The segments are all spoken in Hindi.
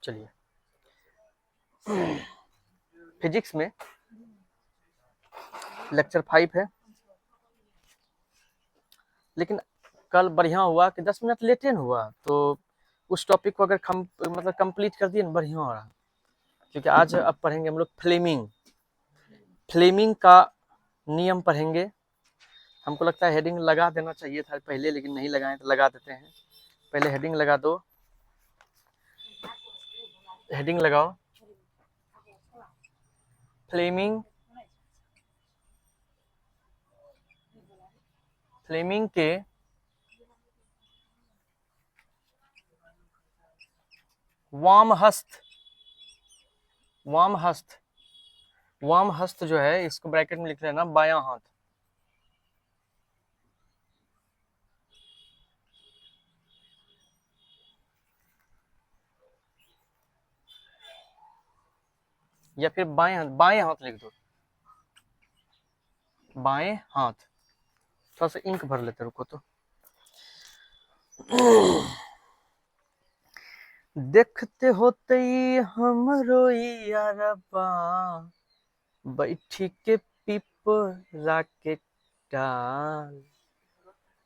चलिए फिजिक्स में लेक्चर 5 है, लेकिन कल बढ़िया हुआ कि 10 मिनट लेटे न हुआ, तो उस टॉपिक को अगर मतलब कंप्लीट कर दिए न बढ़िया हो रहा, क्योंकि आज अब पढ़ेंगे हम लोग फ्लेमिंग का नियम पढ़ेंगे। हमको लगता है हेडिंग लगा देना चाहिए था पहले, लेकिन नहीं लगाए तो लगा देते हैं। पहले हेडिंग लगा दो, हेडिंग लगाओ, फ्लेमिंग के वाम हस्त जो है, इसको ब्रैकेट में लिख लेना, बायां हाथ। या फिर बाएं हाथ लिख दो, बाएं हाथ। थोड़ा सा इंक भर लेते, रुको तो। देखते होते हमरो यारबा, बैठी के पिपरा के डाल,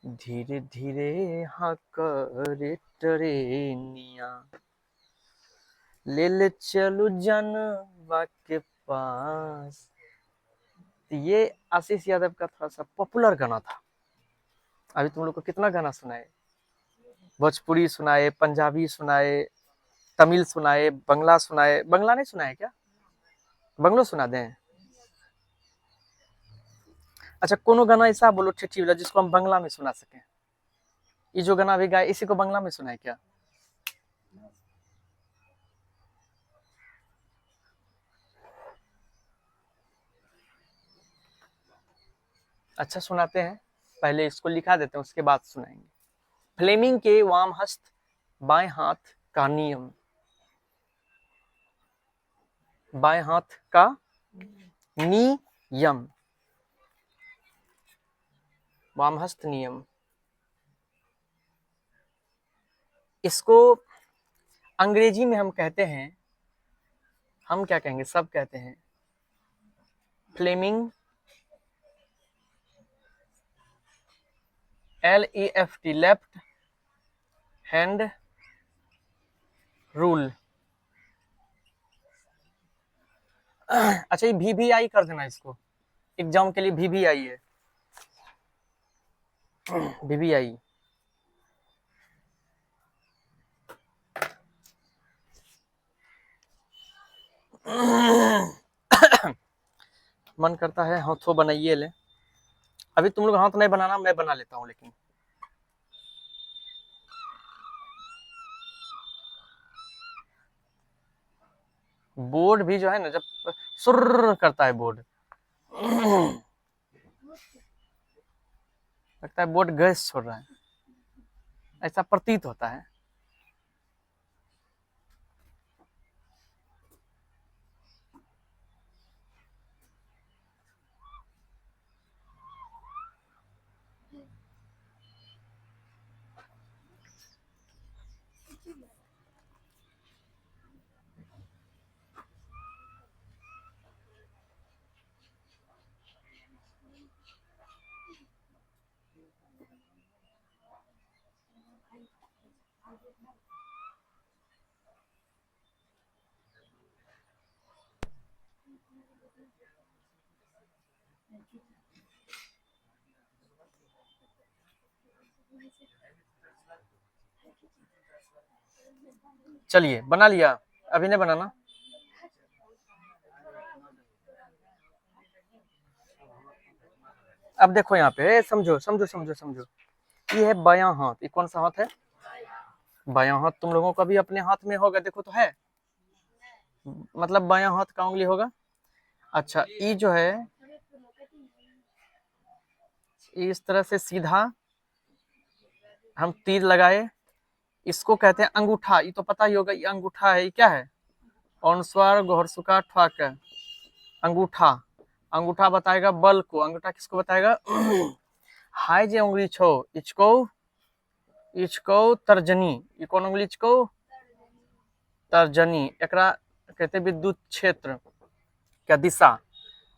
धीरे धीरे हाँ करे ट्रेनिया, ले ले चलू जानवा के पास। ये आशीष यादव का थोड़ा सा पॉपुलर गाना था। अभी तुम लोग को कितना गाना सुनाए, भोजपुरी सुनाए, पंजाबी सुनाए, तमिल सुनाए, बंगला सुनाए। बंगला नहीं सुनाए क्या? बंगलो सुना दें? अच्छा, कोनो गाना ऐसा बोलो ठेठी वाला जिसको हम बंगला में सुना सकें। ये जो गाना अभी गाए, इसी को बंगला में सुनाए क्या? अच्छा सुनाते हैं, पहले इसको लिखा देते हैं, उसके बाद सुनाएंगे। फ्लेमिंग के वाम हस्त बाएं हाथ का नियम। बाएं हाथ का नियम, वाम हस्त नियम। इसको अंग्रेजी में हम कहते हैं, हम क्या कहेंगे, सब कहते हैं Fleming, LEFT, left hand rule. अच्छा, ये VVI कर देना, इसको एग्जाम के लिए VVI है, VVI। मन करता है हाथों बनाइए ले। अभी तुम लोग हाथ नहीं बनाना, मैं बना लेता हूँ, लेकिन बोर्ड भी जो है ना, जब सुर करता है बोर्ड, लगता है बोर्ड गैस छोड़ रहा है, ऐसा प्रतीत होता है। चलिए, बना लिया? अभी नहीं बनाना? अब देखो यहाँ पे, समझो समझो समझो समझो, ये है बायां हाथ। ये कौन सा हाथ है? बायां हाथ। तुम लोगों का भी अपने हाथ में होगा, देखो तो है, मतलब बायां हाथ का उंगली होगा। अच्छा, ये जो है, इस तरह से सीधा हम तीर लगाए, इसको कहते हैं अंगूठा। ये तो पता ही होगा, ये अंगूठा है। ये क्या है? अनुस्वार घोरसुका ठ्वाक, अंगूठा। अंगूठा बताएगा बल को। अंगूठा किसको बताएगा? हाय जे उंगली छो, इचको इचको तर्जनी। ये कौन उंगली? इचको तर्जनी एकरा कहते विद्युत क्षेत्र के दिशा।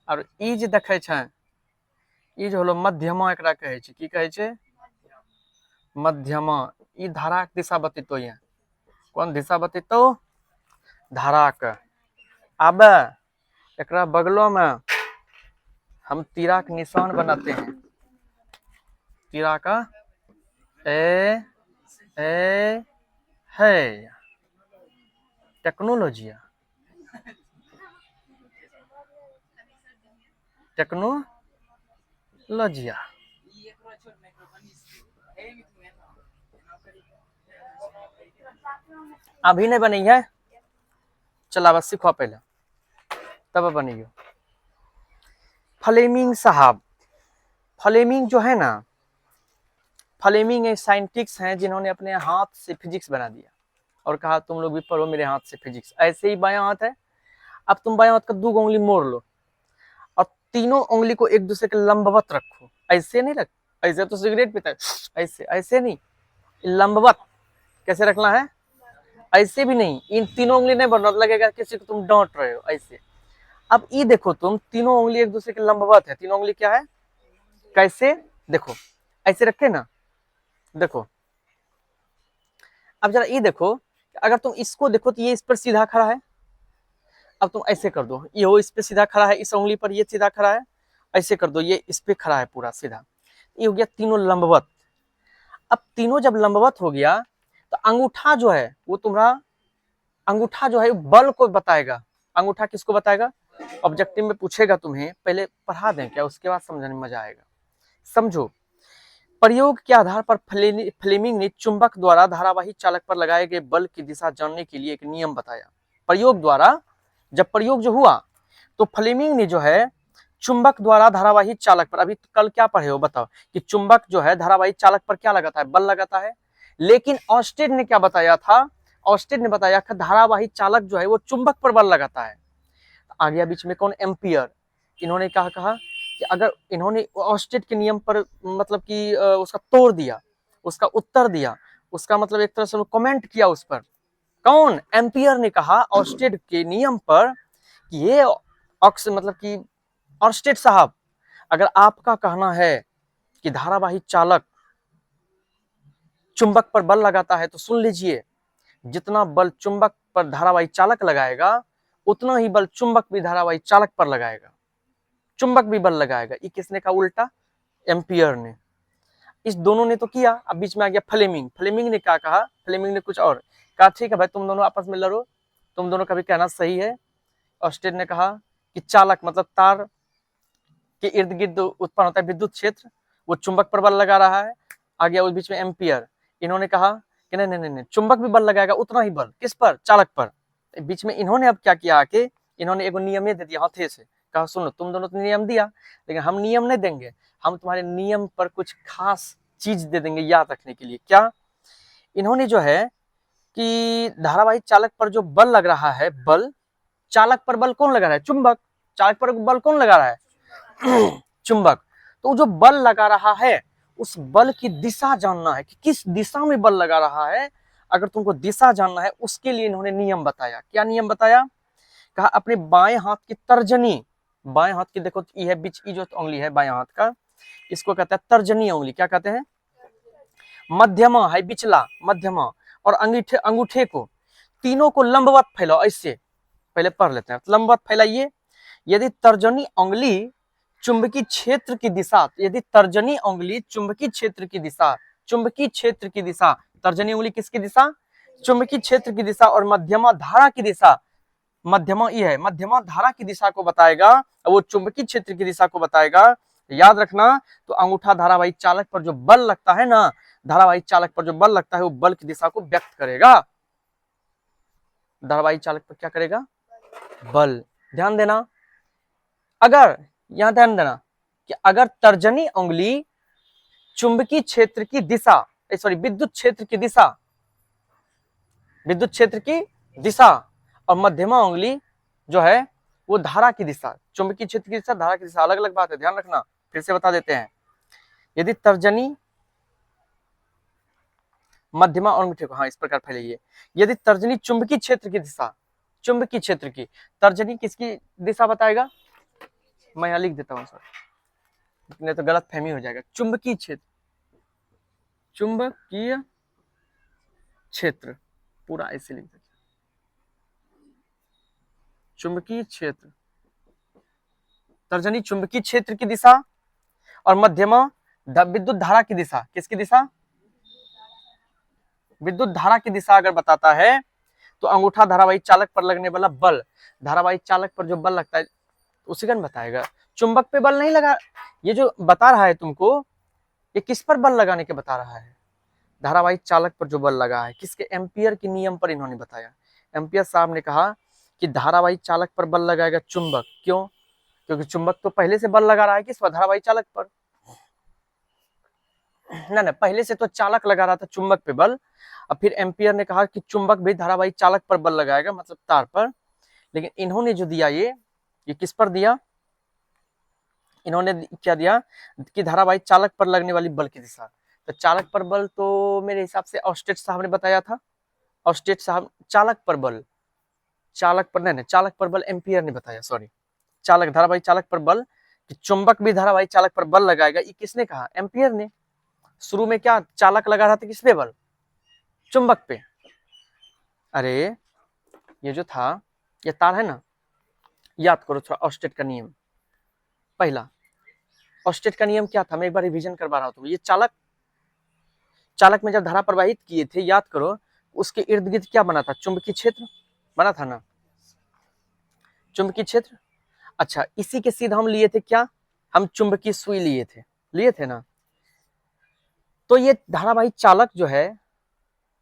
और ई जे देखै छै ई जे होलो मध्यमा, एकरा कहै छै की कहै छै मध्यमा। ई धारा के दिशा बतेतो ये, कौन दिशा बतेतो धारा के। अब एकरा बगलो में हम तीरा के निशान बनाते हैं, तीरा का ए है टेक्नोलॉजिया, टेक्नोलॉजिया। अभी नहीं बनी है, चला बस सीखो पहले तब बनेगी। फ्लेमिंग साहब, फ्लेमिंग जो है ना, फ्लेमिंग एक साइंटिस्ट हैं जिन्होंने अपने हाथ से फिजिक्स बना दिया और कहा तुम लोग भी पढ़ो मेरे हाथ से फिजिक्स। ऐसे ही बायां हाथ है, अब तुम बायां हाथ का 2 उंगली मोड़ लो और तीनों उंगली को एक दूसरे के लंबवत रखो। ऐसे नहीं रख, ऐसे तो सिगरेट पीता है, ऐसे ऐसे नहीं, लंबवत। कैसे रखना है, ऐसे भी नहीं, इन तीनों उंगली नहीं बढ़ना, लगेगा किसी को तुम डांट रहे हो ऐसे। अब ये देखो तुम तीनों उंगली एक दूसरे के लंबवत है, तीनों उंगली क्या है कैसे, देखो ऐसे रखे ना, देखो। अब जरा ये देखो, अगर तुम इसको देखो तो ये इस पर सीधा खड़ा है। अब तुम ऐसे कर दो, ये वो इस पे सीधा खड़ा है, इस उंगली पर ये सीधा खड़ा है, ऐसे कर दो ये इस पे खड़ा है पूरा सीधा, ये हो गया तीनों लंबवत। अब तीनों जब लंबवत हो गया तो अंगूठा जो है वो तुम्हारा, अंगूठा जो है बल को बताएगा। अंगूठा किसको बताएगा, ऑब्जेक्टिव में पूछेगा तुम्हें, पहले पढ़ा दें क्या, उसके बाद समझने में मजा आएगा। समझो, प्रयोग के आधार पर फ्लेमिंग ने चुंबक द्वारा धारावाही चालक पर लगाए गए बल की दिशा जानने के लिए एक नियम बताया। प्रयोग द्वारा, जब प्रयोग जो हुआ तो फ्लेमिंग ने जो है चुंबक द्वारा धारावाही चालक पर, अभी कल क्या पढ़े हो बताओ कि चुंबक जो है धारावाही चालक पर क्या लगाता है, बल लगाता है। लेकिन ऑस्टेड ने क्या बताया था, ऑस्टेड ने बताया कि धारावाही चालक जो है वो चुंबक पर बल लगाता है। आ गया बीच में कौन, एम्पियर। इन्होंने कहा कि अगर इन्होंने ऑस्टेड के नियम पर मतलब कि उसका तोड़ दिया, उसका उत्तर दिया, उसका मतलब एक तरह से कमेंट किया उस पर। कौन, एम्पियर ने कहा ऑस्टेड के नियम पर कि ये ऑक्स मतलब कि ऑस्टेड साहब, अगर आपका कहना है कि धारावाही चालक चुंबक पर बल लगाता है तो सुन लीजिए, जितना बल चुंबक पर धारावाही चालक लगाएगा उतना ही बल चुंबक भी धारावाही चालक पर लगाएगा, चुंबक भी बल लगाएगा। ये किसने कहा, उल्टा एम्पियर ने। इस दोनों ने तो किया, अब बीच में आ गया फ्लेमिंग। फ्लेमिंग ने क्या कहा, फ्लेमिंग ने कुछ और कहा, ठीक है भाई तुम दोनों आपस में लड़ो, तुम दोनों का भी कहना सही है। ऑस्टेड ने कहा कि चालक मतलब तार के इर्द गिर्द उत्पन्न होता है विद्युत क्षेत्र, वो चुंबक पर बल लगा रहा है। आ गया उस बीच में एम्पियर, इन्होंने कहा कि नहीं नहीं नहीं, चुंबक भी बल लगाएगा उतना ही बल, किस पर, चालक पर। बीच में इन्होंने अब क्या किया कि इन्होंने एक नियम दे दिया हाथे से, कहा सुनो तुम दोनों तो नियम दिया, लेकिन हम नियम नहीं देंगे, हम तुम्हारे नियम पर कुछ खास चीज दे देंगे याद रखने के लिए। क्या, इन्होंने जो है कि धारावाही चालक पर जो बल लग रहा है, बल चालक पर बल कौन लगा रहा है, चुंबक, चालक पर बल कौन लगा रहा है चुंबक। तो जो बल लगा रहा है उस बल की दिशा जानना है कि किस दिशा में बल लगा रहा है। अगर तुमको दिशा जानना है उसके लिए इन्होंने नियम बताया। क्या नियम बताया, कहा अपने बाएं हाथ की तर्जनी, बाएं हाथ की देखो ये है बीच, ये जो उंगली है बाएं हाथ का, इसको कहते हैं तर्जनी उंगली। क्या कहते हैं, मध्यमा है बिचला, मध्यमा और अंगूठे, अंगूठे को तीनों को लंबवत फैलाओ। ऐसे पहले पढ़ लेते हैं, लंबवत फैलाइए। यदि तर्जनी उंगली चुंबकीय क्षेत्र की दिशा, यदि तर्जनी उंगली चुंबकीय क्षेत्र की दिशा, चुंबकीय क्षेत्र की दिशा, तर्जनी उंगली किसकी दिशा, चुंबकीय क्षेत्र की दिशा, और मध्यमा धारा की दिशा, मध्यमा ये है, मध्यमा धारा की दिशा को बताएगा, वो चुंबकीय क्षेत्र की दिशा को बताएगा। याद रखना, तो अंगूठा धारावाही चालक पर जो बल लगता है ना, धारावाही चालक पर जो बल लगता है वो बल की दिशा को व्यक्त करेगा। धारावाही चालक पर क्या करेगा, बल। ध्यान देना, अगर यहां ध्यान देना कि अगर तर्जनी उंगली चुंबकीय क्षेत्र की दिशा, सॉरी विद्युत क्षेत्र की दिशा, विद्युत क्षेत्र की दिशा, और मध्यमा उंगली जो है वो धारा की दिशा, चुंबकीय क्षेत्र की दिशा, धारा की दिशा अलग अलग बात है, ध्यान रखना। फिर से बता देते हैं, यदि तर्जनी मध्यमा और अंगूठे को, हाँ, इस प्रकार फैलाइए। यदि तर्जनी चुंबकीय क्षेत्र की दिशा, चुंबकीय क्षेत्र की, तर्जनी किसकी दिशा बताएगा? मैं यहाँ लिख देता हूँ सर, नहीं तो गलत फहमी हो जाएगा। चुंबकीय क्षेत्र, चुंबकीय क्षेत्र, पूरा ऐसे लिख देते, चुंबकीय क्षेत्र, तर्जनी चुंबकीय क्षेत्र की दिशा, और मध्यमा विद्युत धारा की दिशा। किसकी दिशा? विद्युत धारा की दिशा अगर बताता है तो अंगूठा धारावाही चालक पर लगने वाला बल, धारावाही चालक पर जो बल लगता है उसी का बताएगा। चुंबक पे बल नहीं लगा, ये जो बता रहा है तुमको, ये किस पर बल लगाने के बता रहा है? धारावाही चालक पर जो बल लगा है, किसके? एम्पियर के नियम पर इन्होंने बताया। एम्पियर साहब ने कहा कि धारावाही चालक पर बल लगाएगा चुंबक। क्यों? क्योंकि चुंबक तो पहले से बल लगा रहा है किस पर? धारावाही चालक पर। ना पहले से तो चालक लगा रहा था चुंबक पे बल, अब फिर एम्पियर ने कहा कि चुंबक भी धारावाही चालक पर बल लगाएगा, मतलब तार पर। लेकिन इन्होंने जो दिया ये किस पर दिया? इन्होंने क्या दिया कि धारावाही चालक पर लगने वाली बल की दिशा। तो चालक पर बल तो मेरे हिसाब से ऑस्टेट साहब ने बताया था। ऑस्टेट साहब चालक पर बल, चालक पर नहीं, चालक पर बल एम्पियर ने बताया, सॉरी। चालक, धारावाही चालक पर बल, कि चुंबक भी धारावाही चालक पर बल लगाएगा, ये किसने कहा? एम्पियर ने। शुरू में क्या चालक लगा रहा था किस पे बल? चुंबक पे। अरे ये जो था, ये तार है ना, याद करो थोड़ा ऑस्टेट का नियम। पहला ऑस्टेट का नियम क्या था, मैं एक बार रिवीजन करवा रहा हूं। ये चालक, चालक में जब धारा प्रवाहित किए थे, याद करो, उसके इर्द गिर्द क्या बना था? चुंबकीय क्षेत्र बना था ना, चुंबकीय क्षेत्र। अच्छा, इसी के सीधा हम लिए थे क्या? हम चुंबकीय सुई लिए थे ना। तो ये धारावाही चालक जो है,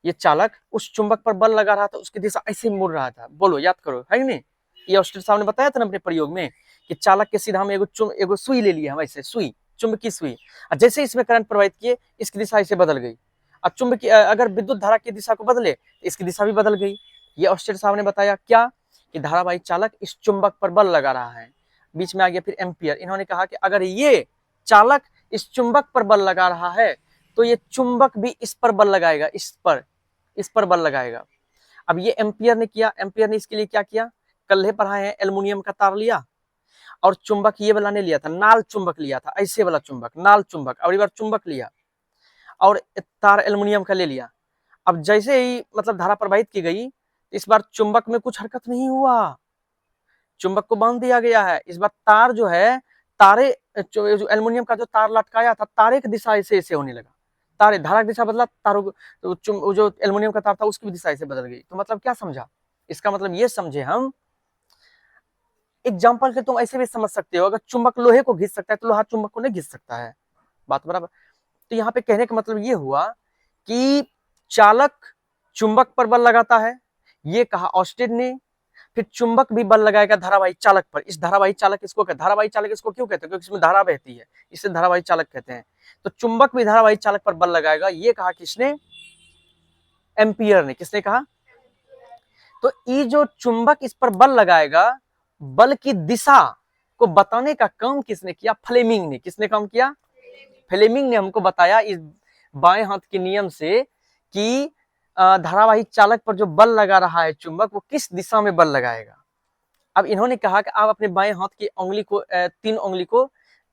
ये चालक उस चुंबक पर बल लगा रहा था, उसकी दिशा ऐसे मुड़ रहा था। बोलो, याद करो, है नहीं? ये ऑस्टेट साहब ने बताया था ना अपने प्रयोग में कि चालक के सीधा हम एगो सुई ले लिया, हम ऐसे सुई, चुंबकीय सुई, और जैसे इसमें करंट प्रवाहित किए, इसकी दिशा ऐसे बदल गई। अब चुंबकीय अगर विद्युत धारा की दिशा को बदले, इसकी दिशा भी बदल गई। ये ऑस्टेट साहब ने बताया क्या? कि धारावाही चालक इस चुंबक पर बल लगा रहा है। बीच में आ गया फिर एम्पियर। इन्होंने कहा कि अगर ये चालक इस चुंबक पर बल लगा रहा है तो ये चुंबक भी इस पर बल लगाएगा, इस पर बल लगाएगा। अब ये एम्पियर ने किया, एम्पियर ने इसके लिए क्या किया? कल्हे पढ़ाए हैं, एल्युमिनियम का तार लिया और चुंबक ये वाला ने लिया था, नाल चुंबक लिया था, ऐसे वाला चुंबक, नाल चुंबक। अब एक बार चुंबक लिया और तार एल्युमिनियम का ले लिया। अब जैसे ही मतलब धारा प्रवाहित की गई, इस बार चुंबक में कुछ हरकत नहीं हुआ, चुंबक को बांध दिया गया है। इस बार तार जो है, तारे जो एल्युमिनियम का जो तार लटकाया था, तारे की दिशा ऐसे ऐसे होने लगा। तारे, धारा की दिशा बदला, तारों जो एल्युमिनियम का तार था उसकी भी दिशा ऐसे बदल गई। तो मतलब क्या समझा? इसका मतलब ये समझे हम, एग्जाम्पल से तुम ऐसे भी समझ सकते हो, अगर चुंबक लोहे को घिस सकता है तो लोहा चुंबक को नहीं घिस सकता है। बात बराबर। तो यहाँ पे कहने का मतलब ये हुआ कि चालक चुंबक पर बल लगाता है, ये कहा ऑस्टेड ने। फिर चुंबक भी बल लगाएगा धारावाही चालक पर। इस धारावाही चालक इसको कहते हैं, धारावाही चालक इसको क्यों कहते हैं? क्योंकि इसमें धारा बहती है, इसे धारावाही चालक कहते हैं। तो चुंबक भी धारावाही चालक पर बल लगाएगा, ये कहा किसने? एम्पियर ने। किसने कहा? तो ये जो चुंबक इस पर बल लगाएगा, बल की दिशा को बताने का काम किसने किया? फ्लेमिंग ने। किसने काम किया? फ्लेमिंग ने हमको बताया इस बाएं हाथ के नियम से कि धारावाही चालक पर जो बल लगा रहा है चुंबक, वो किस दिशा में बल लगाएगा। अब इन्होंने कहा कि आप अपने बाएं हाथ की उंगली को, तीन उंगली को,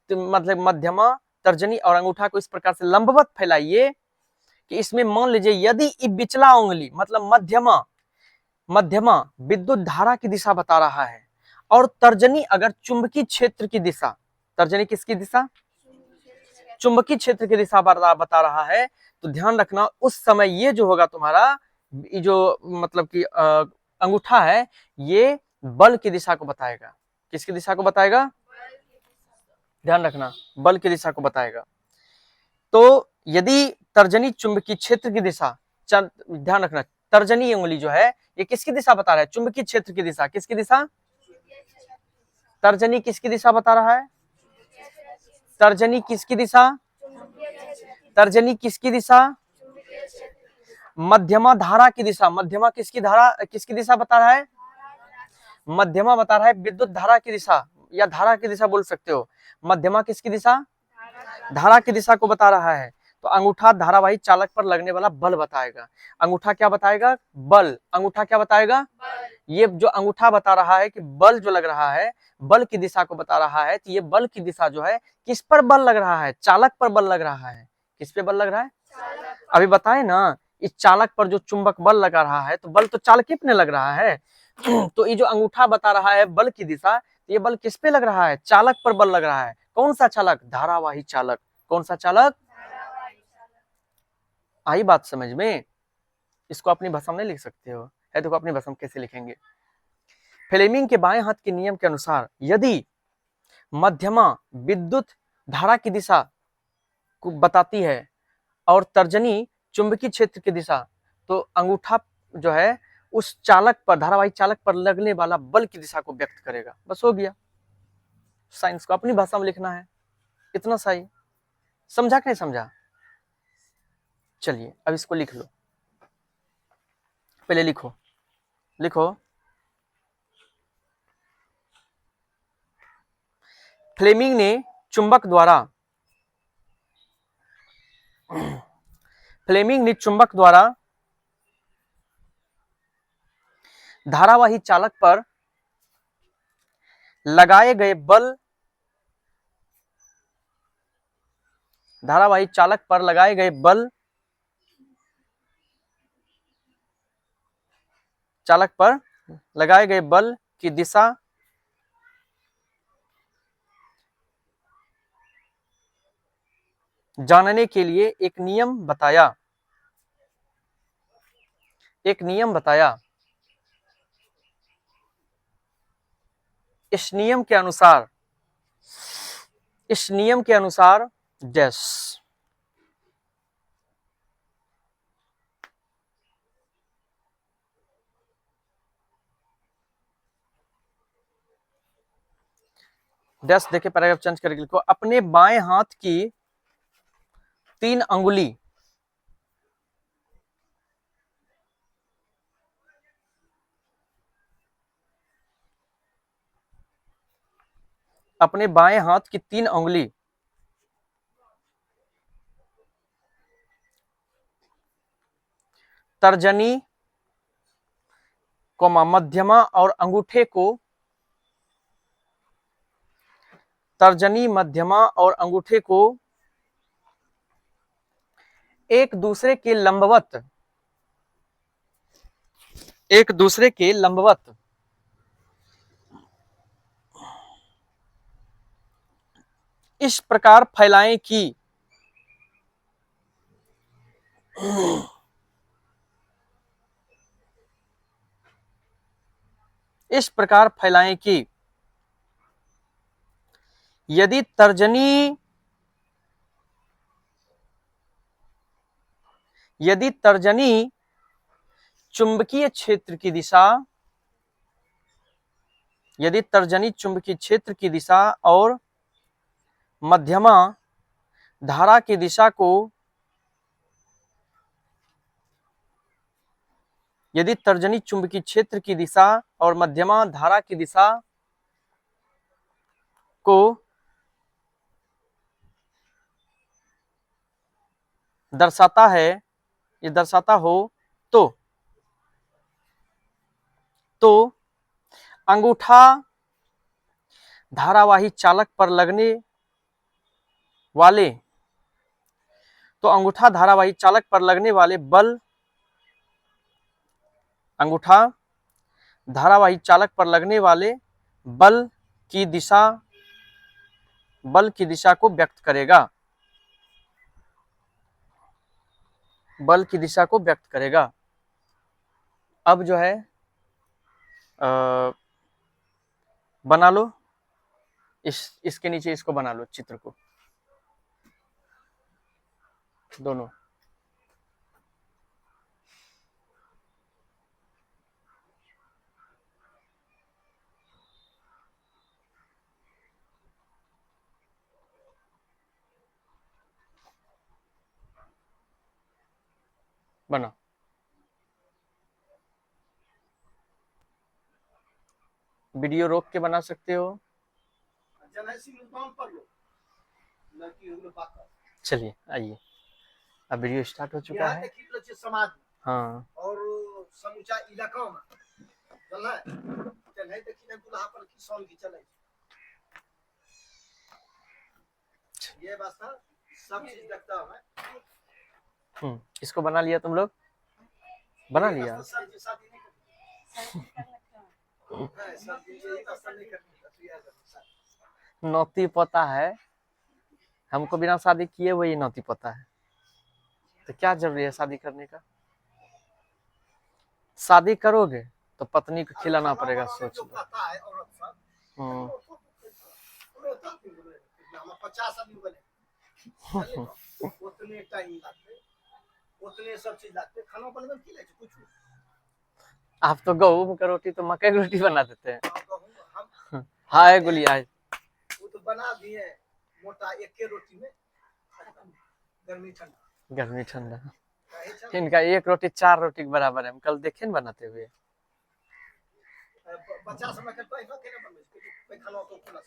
मतलब मध्यमा, तर्जनी और अंगूठा को इस प्रकार से लंबवत फैलाइए कि इसमें मान लीजिए यदि बिचला उंगली मतलब मध्यमा विद्युत धारा की दिशा बता रहा है और तर्जनी अगर चुंबकीय क्षेत्र की दिशा, तर्जनी किसकी दिशा? चुंबकीय क्षेत्र की दिशा बता रहा है, तो ध्यान रखना उस समय ये जो होगा तुम्हारा, ये जो मतलब कि अंगूठा है, ये बल की दिशा को बताएगा। किसकी दिशा को बताएगा? ध्यान रखना, बल की दिशा को बताएगा। तो यदि तर्जनी चुंबकीय क्षेत्र की दिशा, ध्यान रखना, तर्जनी उंगली जो है ये किसकी दिशा बता रहा है? चुंबकीय क्षेत्र की दिशा। किसकी दिशा? तर्जनी किसकी दिशा बता रहा है? तर्जनी किसकी दिशा? तर्जनी किसकी दिशा? मध्यमा धारा की दिशा। मध्यमा किसकी धारा, किसकी दिशा बता रहा है? मध्यमा बता रहा है विद्युत धारा की दिशा, या धारा की दिशा बोल सकते हो। मध्यमा किसकी दिशा? धारा की दिशा को बता रहा है। तो अंगूठा धारावाही चालक पर लगने वाला बल बताएगा। अंगूठा क्या बताएगा? बल। अंगूठा क्या बताएगा? ये जो अंगूठा बता रहा है कि बल जो लग रहा है, बल की दिशा को बता रहा है, तो ये बल की दिशा जो है किस पर बल लग रहा है? चालक पर बल लग रहा है। किस पे बल लग रहा है? अभी बताए ना, इस चालक पर जो चुंबक बल लगा रहा है, तो बल तो चालक पे लग रहा है। तो ये जो अंगूठा बता रहा है बल की दिशा, ये बल किस पे लग रहा है? चालक पर बल लग रहा है। कौन सा चालक? धारावाही चालक। कौन सा चालक? आई बात समझ में? इसको अपनी भाषा में लिख सकते हो। है देखो अपनी भाषा में कैसे लिखेंगे। फ्लेमिंग के बाएं हाथ के नियम के अनुसार यदि मध्यमा विद्युत धारा की दिशा को बताती है और तर्जनी चुंबकीय क्षेत्र की दिशा, तो अंगूठा जो है उस चालक पर, धारावाही चालक पर लगने वाला बल की दिशा को व्यक्त करेगा। बस हो गया। साइंस को अपनी भाषा में लिखना है, इतना सही। समझा कि नहीं समझा? चलिए अब इसको लिख लो। पहले लिखो, लिखो फ्लेमिंग ने चुंबक द्वारा फ्लेमिंग ने चुंबक द्वारा धारावाही चालक पर लगाए गए बल, धारावाही चालक पर लगाए गए बल, चालक पर लगाए गए बल की दिशा जानने के लिए एक नियम बताया। एक नियम बताया। इस नियम के अनुसार, इस नियम के अनुसार डैश डैश देखे पैराग्राफ चेंज करके लिखो। अपने बाएं हाथ की 3 अंगुली अपने बाएं हाथ की 3 अंगुली तर्जनी मध्यमा और अंगूठे को, तर्जनी मध्यमा और अंगूठे को एक दूसरे के लंबवत, एक दूसरे के लंबवत इस प्रकार फैलाएं कि इस प्रकार फैलाएं कि यदि तर्जनी, यदि तर्जनी चुंबकीय क्षेत्र की दिशा, यदि तर्जनी चुंबकीय क्षेत्र की दिशा और मध्यमा धारा की दिशा को, यदि तर्जनी चुंबकीय क्षेत्र की दिशा और मध्यमा धारा की दिशा को दर्शाता है, ये दर्शाता हो, तो अंगूठा धारावाही चालक पर लगने वाले, तो अंगूठा धारावाही चालक पर लगने वाले बल, अंगूठा धारावाही चालक पर लगने वाले बल की दिशा, बल की दिशा को व्यक्त करेगा। बल की दिशा को व्यक्त करेगा। अब जो है बना लो, इसके नीचे इसको बना लो, चित्र को दोनों। बना। वीडियो रोक के बना सकते हो। चलिए आइए। अब वीडियो स्टार्ट हो चुका है। समाज हाँ और समूचा इलाका में चल है चल है देखी ना दूल्हा पर की सॉन्ग की चले ये बस था सब चीज देखता है। इसको बना लिया तुम लोग, बना लिया। शादी नहीं करती नौती पता है हमको, बिना शादी किए वही नौती पता है, तो क्या जरूरी है शादी करने का? शादी करोगे तो पत्नी को खिलाना पड़ेगा, सोच लो। उतने टाइम लगते उतने सब चीज लगते खाना बनबे की लागे कुछ आप तो गेहूं का रोटी तो मकई की रोटी बना देते हैं। हाय गुलिया वो तो बना दिए मोटा एक के रोटी में गर्मी ठंडा गर्मी ठंडा। इनका एक रोटी 4 रोटी के बराबर है, हम कल देखे न बनाते हुए। बच्चा समय के पैसा केना बनबे छै खाना तो खुला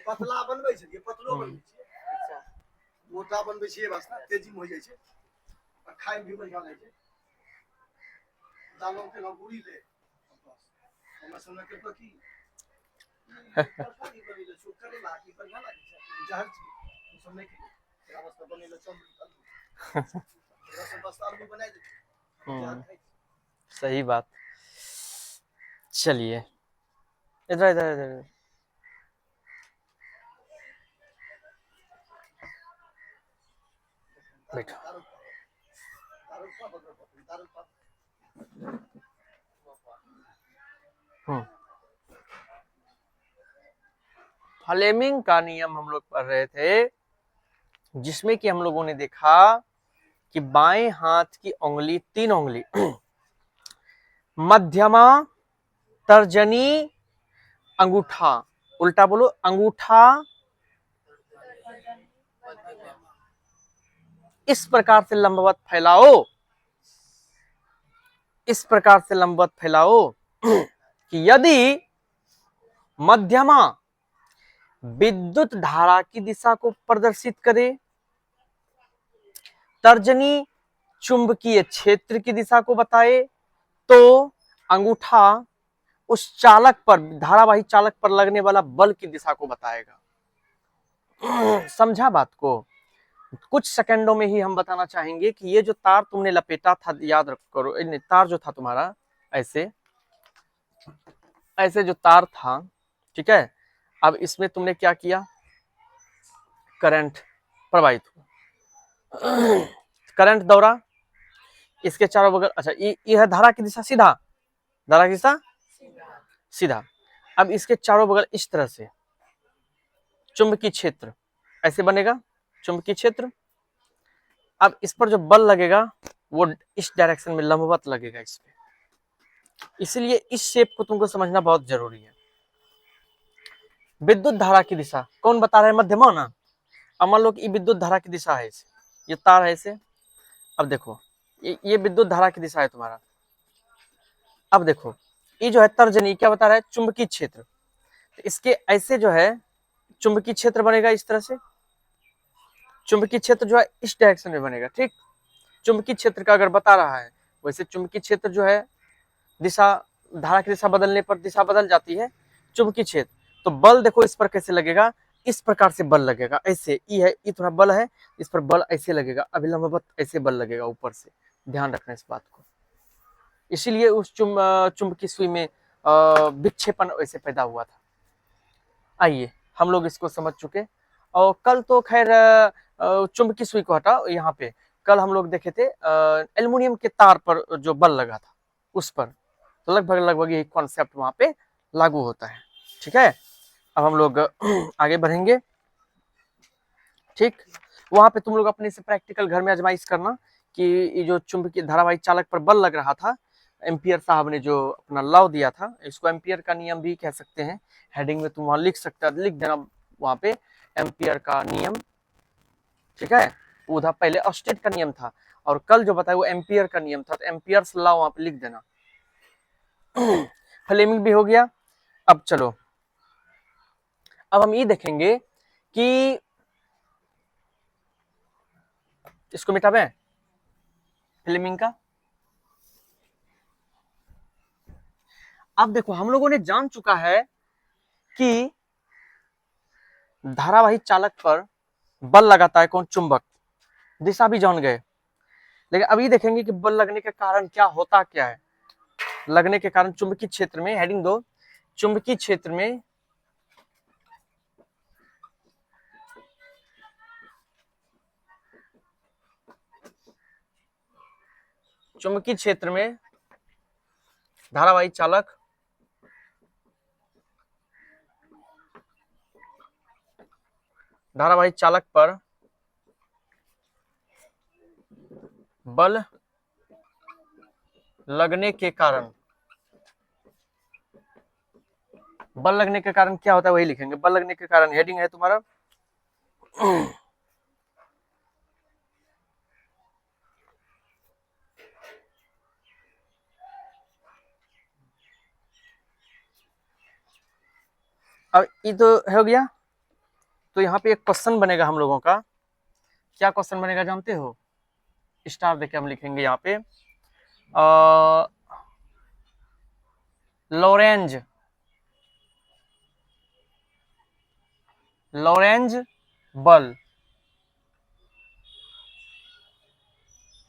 पतला बनबै छै ये पतलो बनबै छै अच्छा मोटा बनबै छै ये वास्ते तेजी में हो जाय छै और खाय भी बढ़िया लागे छै दालों के ना पूरी ले हमरा समय के तो की तरकारी बनेले सुकर लागी बढ़िया लागे छै जहर समय के वास्ते बनेले चल बस आलू बनाई दे सही बात। चलिए इधर इधर इधर बैठो। फ्लेमिंग का नियम हम लोग पढ़ रहे थे, जिसमें कि हम लोगों ने देखा कि बाएं हाथ की उंगली 3 उंगली मध्यमा, तर्जनी, अंगूठा, उल्टा बोलो अंगूठा, इस प्रकार से लंबवत फैलाओ, इस प्रकार से लंबवत फैलाओ कि यदि मध्यमा विद्युत धारा की दिशा को प्रदर्शित करे, तर्जनी चुंबकीय क्षेत्र की दिशा को बताए, तो अंगूठा उस चालक पर, धारावाही चालक पर लगने वाला बल की दिशा को बताएगा। समझा बात को? कुछ सेकंडों में ही हम बताना चाहेंगे कि ये जो तार तुमने लपेटा था, याद करो, तार जो था तुम्हारा ऐसे ऐसे जो तार था, ठीक है, अब इसमें तुमने क्या किया, करंट प्रवाहित हुआ, करंट दौड़ा इसके चारों बगल। अच्छा ये है धारा की दिशा, सीधा धारा की दिशा सीधा। अब इसके चारों बगल इस तरह से चुंबकीय क्षेत्र ऐसे बनेगा, चुंबकीय क्षेत्र। अब इस पर जो बल लगेगा वो इस डायरेक्शन में लंबवत लगेगा इस पे, इसलिए इस शेप को तुमको समझना बहुत जरूरी है। विद्युत धारा की दिशा कौन बता रहा है? मध्यमा ना। अब मान लो कि विद्युत धारा की दिशा है ऐसे, ये तार है ऐसे। अब देखो ये विद्युत धारा की दिशा है तुम्हारा। अब देखो ये जो है तर्जनी, क्या बता रहा है? चुंबकीय क्षेत्र। तो इसके ऐसे जो है चुंबकीय क्षेत्र बनेगा इस तरह से, चुंबकीय क्षेत्र जो है इस डायरेक्शन में बनेगा, ठीक। चुंबकीय क्षेत्र का अगर बता रहा है, वैसे चुंबकीय क्षेत्र जो है दिशा, धारा की दिशा बदलने पर दिशा बदल जाती है, चुंबकीय क्षेत्र। तो बल देखो इस पर कैसे लगेगा, इस प्रकार से बल लगेगा, ऐसे ई है, ई थोड़ा बल है, इस पर बल ऐसे लगेगा, अभिलंबवत ऐसे बल लगेगा ऊपर से। ध्यान रखना इस बात को। इसीलिए उस चुंबकीय सुई में विक्षेपण ऐसे पैदा हुआ था। आइए हम लोग इसको समझ चुके। और कल तो खैर चुंबकीय सुई को हटा, यहाँ पे कल हम लोग देखे थे एल्युमिनियम के तार पर जो बल लगा था उस पर, तो लगभग यही कॉन्सेप्ट वहां पे लागू होता है, ठीक है। अब हम लोग आगे बढ़ेंगे, ठीक। वहां पे तुम लोग अपने से प्रैक्टिकल घर में आजमाइश करना कि ये जो चुंबकीय धारावाही चालक पर बल लग रहा था, एम्पियर साहब ने जो अपना लॉ दिया था, इसको एम्पियर का नियम भी कह सकते हैं। हेडिंग में तुम वहां लिख देना वहां पे एम्पियर का नियम, ठीक है। उधर पहले ऑस्टेट का नियम था और कल जो बताया वो एम्पियर का नियम था, तो एम्पियर्स लॉ वहां पे लिख देना। फ्लेमिंग भी हो गया। अब चलो, अब हम ये देखेंगे कि इसको मिटावे फ्लेमिंग का। अब देखो हम लोगों ने जान चुका है कि धारावाही चालक पर बल लगाता है कौन, चुंबक। दिशा भी जान गए, लेकिन अभी देखेंगे कि बल लगने के कारण क्या होता क्या है। लगने के कारण चुंबकीय क्षेत्र में, हेडिंग 2, चुंबकीय क्षेत्र में चुंबकीय क्षेत्र में धारावाही चालक पर बल लगने के कारण, बल लगने के कारण क्या होता है वही लिखेंगे। बल लगने के कारण हेडिंग है तुम्हारा अब ये तो हो गया। तो यहाँ पे एक क्वेश्चन बनेगा हम लोगों का। क्या क्वेश्चन बनेगा जानते हो? स्टार देके हम लिखेंगे यहाँ पे लॉरेंज बल,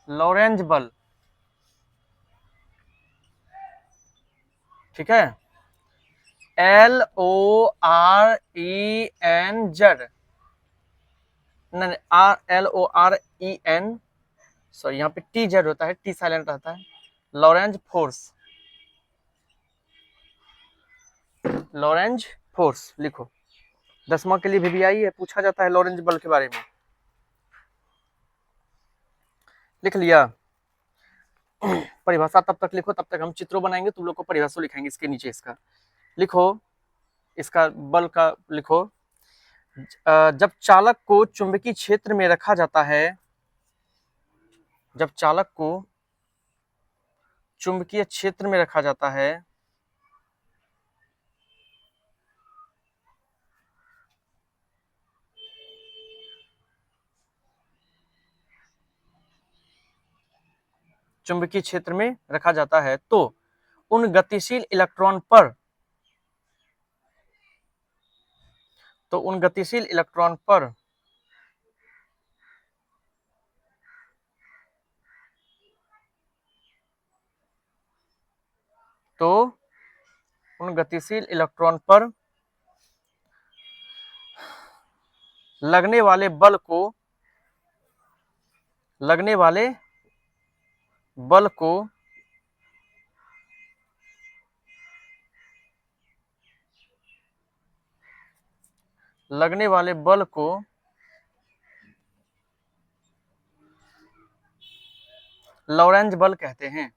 लॉरेंज बल, ठीक है। LORENZ, नहीं RLOREN, सॉरी यहाँ पे TZ होता है, T साइलेंट रहता है। लॉरेंज फोर्स लिखो। 10वां के लिए भी आई है, पूछा जाता है लॉरेंज बल के बारे में। लिख लिया? परिभाषा तब तक लिखो, तब तक हम चित्रों बनाएंगे, तुम लोग को परिभाषा लिखेंगे इसके नीचे। इसका लिखो, इसका बल का लिखो। जब चालक को चुंबकीय क्षेत्र में रखा जाता है, जब चालक को चुंबकीय क्षेत्र में रखा जाता है चुंबकीय क्षेत्र में रखा जाता है तो उन गतिशील इलेक्ट्रॉन पर, तो उन गतिशील इलेक्ट्रॉन पर तो उन गतिशील इलेक्ट्रॉन पर लगने वाले बल को, लगने वाले बल को लगने वाले बल को लॉरेंज बल कहते हैं।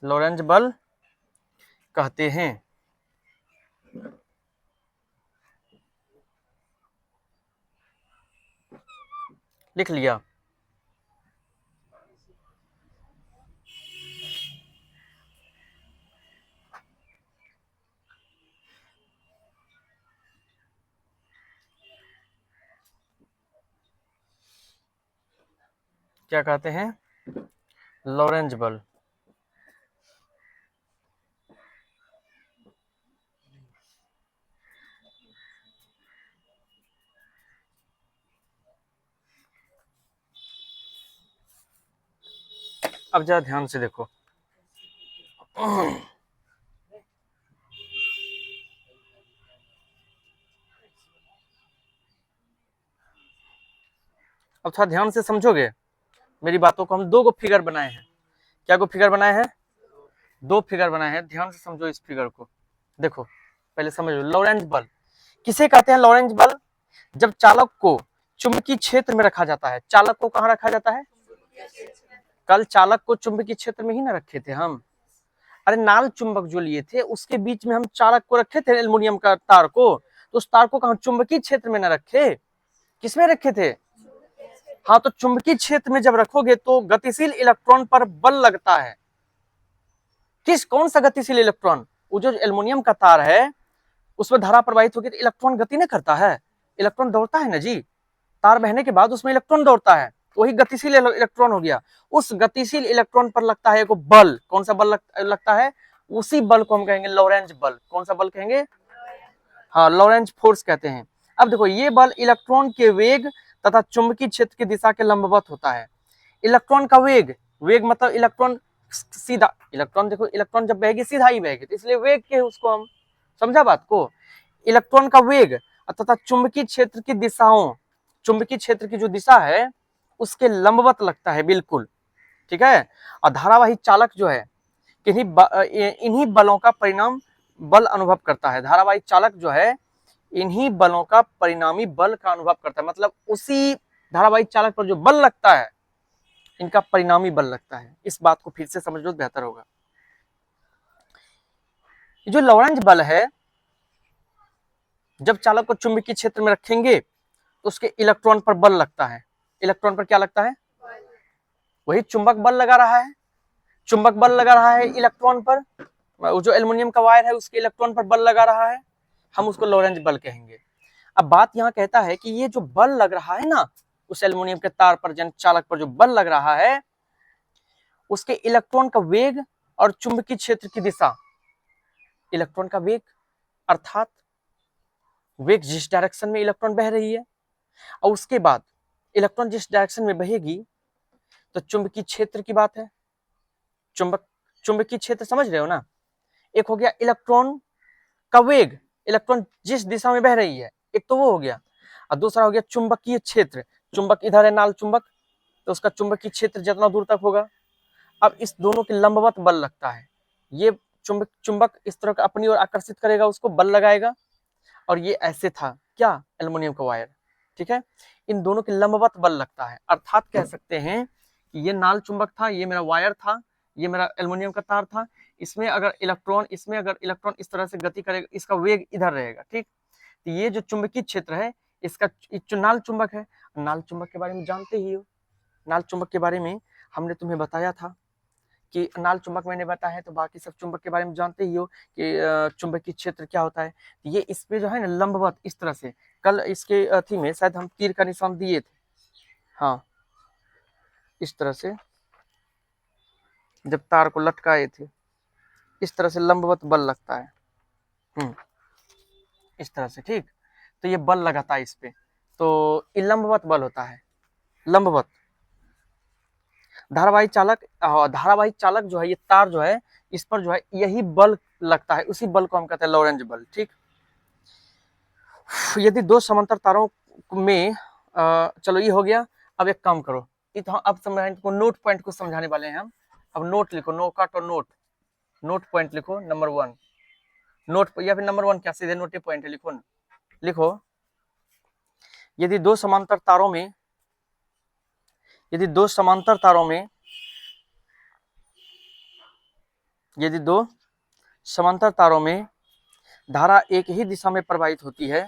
लॉरेंज बल कहते हैं। लिख लिया? क्या कहते हैं? लॉरेंज बल। अब जरा ध्यान से देखो। अब थोड़ा ध्यान से समझोगे मेरी बातों को। हम 2 गो फिगर बनाए हैं। क्या गो फिगर बनाए हैं? 2 फिगर बनाए हैं। ध्यान से समझो इस फिगर को। देखो पहले समझो, लॉरेंज बल किसे कहते हैं? लॉरेंज बल जब चालक को चुंबकीय क्षेत्र में रखा जाता है। चालक को कहाँ रखा जाता है? कल चालक को चुंबकीय क्षेत्र में ही ना रखे थे हम। अरे नाल चुंबक जो लिए थे उसके बीच में हम चालक को रखे थे, एल्युमिनियम का तार को। तो उस तार को कहाँ चुंबकीय क्षेत्र में ना रखे, किसमें रखे थे? हाँ, तो चुंबकीय क्षेत्र में जब रखोगे तो गतिशील इलेक्ट्रॉन पर बल लगता है। कौन सा गतिशील इलेक्ट्रॉन? वो जो एल्युमिनियम का तार है उसमें धारा प्रवाहित होगी तो इलेक्ट्रॉन गति नहीं करता है, इलेक्ट्रॉन दौड़ता है ना जी। तार बहने के बाद उसमें इलेक्ट्रॉन दौड़ता है, तो वही गतिशील इलेक्ट्रॉन हो गया। उस गतिशील इलेक्ट्रॉन पर लगता है बल। कौन सा बल लगता है? उसी बल को हम कहेंगे लॉरेंज बल। कौन सा बल कहेंगे? हाँ, लॉरेंज फोर्स कहते हैं। अब देखो, ये बल इलेक्ट्रॉन के वेग तथा चुंबकीय क्षेत्र की दिशा के लंबवत होता है। इलेक्ट्रॉन का वेग, वेग मतलब इलेक्ट्रॉन सीधा, इलेक्ट्रॉन देखो, इलेक्ट्रॉन जब बहेगी सीधा ही बहेगी, तो इसलिए वेग के उसको हम, समझा बात को? इलेक्ट्रॉन का वेग तथा चुंबकीय क्षेत्र की दिशाओं, चुंबकीय क्षेत्र की जो दिशा है उसके लंबवत लगता है, बिल्कुल ठीक है। और धारावाही चालक जो है इन्हीं बलों का परिणाम बल अनुभव करता है। धारावाही चालक जो है इन्हीं बलों का परिणामी बल का अनुभव करता है, मतलब उसी धारावाही चालक पर जो बल लगता है इनका परिणामी बल लगता है। इस बात को फिर से समझ लो, बेहतर होगा। जो लॉरेंज बल है, जब चालक को चुंबकीय क्षेत्र में रखेंगे तो उसके इलेक्ट्रॉन पर बल लगता है। इलेक्ट्रॉन पर क्या लगता है? वही चुंबक बल लगा रहा है, चुंबक बल लगा रहा है इलेक्ट्रॉन पर। जो एल्युमिनियम का वायर है उसके इलेक्ट्रॉन पर बल लगा रहा है, हम उसको लॉरेंज बल कहेंगे। अब बात यहाँ कहता है कि ये जो बल लग रहा है ना, उस एल्युमिनियम के तार पर, जन चालक पर जो बल लग रहा है, उसके इलेक्ट्रॉन का वेग और चुंबकीय क्षेत्र की दिशा। इलेक्ट्रॉन का वेग अर्थात वेग जिस डायरेक्शन में इलेक्ट्रॉन बह रही है, और उसके बाद इलेक्ट्रॉन जिस डायरेक्शन में बहेगी, तो चुंबकीय क्षेत्र की बात है। चुंबकीय क्षेत्र समझ रहे हो ना? एक हो गया इलेक्ट्रॉन का वेग, इलेक्ट्रॉन जिस दिशा में बह रही है, एक तो वो हो गया। और दूसरा हो गया चुंबकीय क्षेत्र। चुंबक इधर है, नाल चुंबक, तो उसका चुंबकीय क्षेत्र जितना दूर तक होगा। अब इस दोनों के लंबवत बल लगता है। ये चुंबक इस तरह का अपनी ओर आकर्षित करेगा, उसको बल लगाएगा, और ये ऐसे था क्या? एल्युमिनियम का वायर, ठीक है। इन दोनों के लंबवत बल लगता है, अर्थात कह सकते हैं कि ये नाल चुंबक था, ये मेरा वायर था, ये मेरा एल्युमिनियम का तार था। इसमें अगर इलेक्ट्रॉन इस तरह से गति करेगा, इसका वेग इधर रहेगा, ठीक। तो ये जो चुंबकीय क्षेत्र है इसका नाल चुंबक है। नाल चुंबक के बारे में जानते ही हो, नाल चुंबक के बारे में हमने तुम्हें बताया था कि नाल चुंबक मैंने बताया है, तो बाकी सब चुंबक के बारे में जानते ही हो कि चुंबकीय क्षेत्र क्या होता है। ये इस पे जो है ना लंबवत इस तरह से, कल इसके अथी में शायद हम तीर का निशान दिए थे, हाँ, इस तरह से जब तार को लटकाए थे, इस तरह से लंबवत बल लगता है, इस तरह से, ठीक। तो ये बल लगाता है इस पे, तो ये लंबवत बल होता है, लंबवत। धारावाही चालक जो है, ये तार जो है, इस पर जो है यही बल लगता है, उसी बल को हम कहते हैं लॉरेंज बल, ठीक। यदि दो समांतर तारों में चलो ये हो गया। अब एक काम करो, अब समझाने नोट पॉइंट को समझाने वाले हैं हम। अब नोट लिखो, नोट और नोट पॉइंट लिखो, नंबर 1 नोट, या फिर नंबर 1 क्या, सीधे नोट पॉइंट लिखो ना। लिखो, यदि दो समांतर तारों में यदि दो समांतर तारों में धारा एक ही दिशा में प्रवाहित होती है,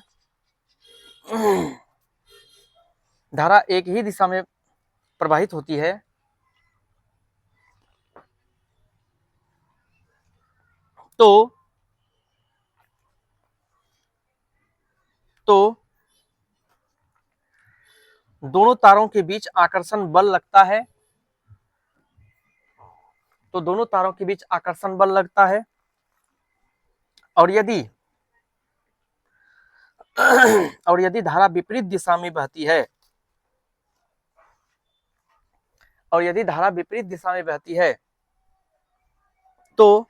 धारा एक ही दिशा में प्रवाहित होती है, तो दोनों तारों के बीच आकर्षण बल लगता है, तो दोनों तारों के बीच आकर्षण बल लगता है। और यदि धारा विपरीत दिशा में बहती है, तो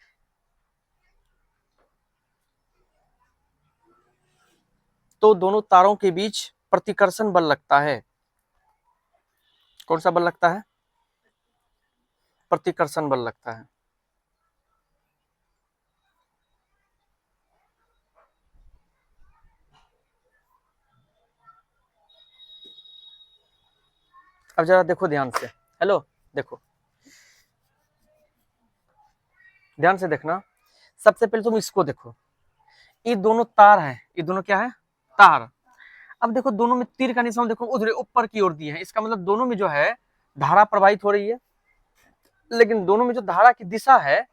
दोनों तारों के बीच प्रतिकर्षण बल लगता है। कौन सा बल लगता है? प्रतिकर्षण बल लगता है। अब जरा देखो ध्यान से, हेलो, देखो ध्यान से देखना। सबसे पहले तुम इसको देखो, ये दोनों तार हैं, ये दोनों क्या है? तार। अब देखो दोनों में तीर का निशान देखो उधर ऊपर की ओर दिए हैं, इसका मतलब दोनों में जो है धारा प्रवाहित हो रही है, लेकिन दोनों में जो धारा की दिशा है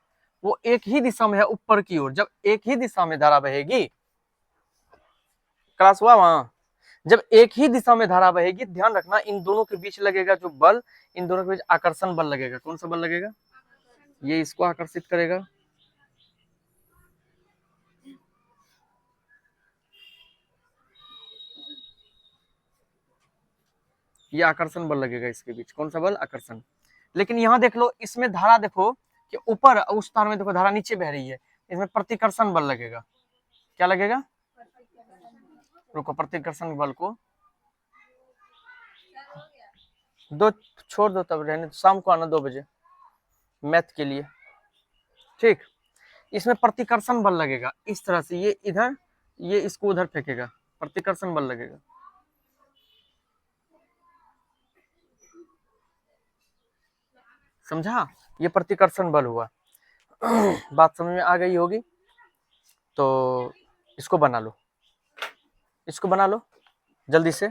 वो एक ही दिशा में है, ऊपर की ओर। जब एक ही दिशा में धारा बहेगी, क्लास हुआ वहां, जब एक ही दिशा में धारा बहेगी, ध्यान रखना इन दोनों के बीच लगेगा जो बल, इन दोनों के बीच आकर्षण बल लगेगा। कौन सा बल लगेगा? ये इसको आकर्षित करेगा, ये आकर्षण बल लगेगा इसके बीच। कौन सा बल? आकर्षण। लेकिन यहाँ देख लो, इसमें धारा देखो कि ऊपर, उस तार में देखो धारा नीचे बह रही है, इसमें प्रतिकर्षण बल लगेगा। क्या लगेगा? रुको, प्रतिकर्षण बल को दो छोड़ दो, तब रहने, शाम को आना 2 बजे मैथ के लिए, ठीक। इसमें प्रतिकर्षण बल लगेगा इस तरह से, ये इधर, ये इसको उधर फेंकेगा, प्रतिकर्षण बल लगेगा। समझा? ये प्रतिकर्षण बल हुआ। बात समझ में आ गई होगी? तो इसको बना लो, इसको बना लो जल्दी से।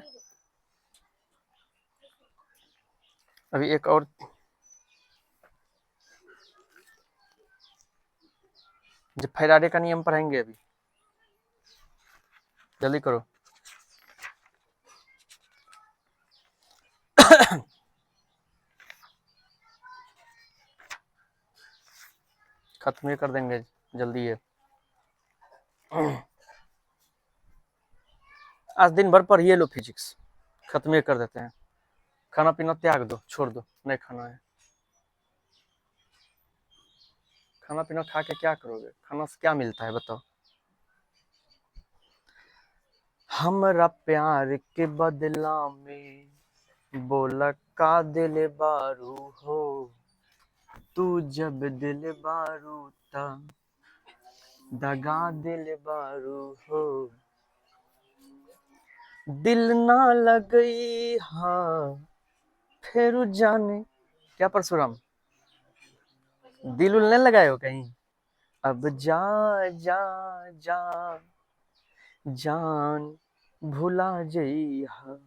अभी एक और, जब फैराडे का नियम पढ़ेंगे अभी, जल्दी करो। खत्म कर देंगे जल्दी है। आज दिन भर पढ़िए लो फिजिक्स, खत्म कर देते हैं। खाना पीना त्याग दो, छोड़ दो, नहीं खाना है। खाना पीना खा के क्या करोगे? खाना से क्या मिलता है बताओ? हमरा प्यार के बदला में बोला का दिल बारू हो, तू जब दिल बारू ता दगा दिल बारू हो, दिल ना लगई हाँ फिर जाने। क्या परशुराम, दिल उल नहीं लगाए हो कहीं? अब जा जा जा जान भुला जइहा,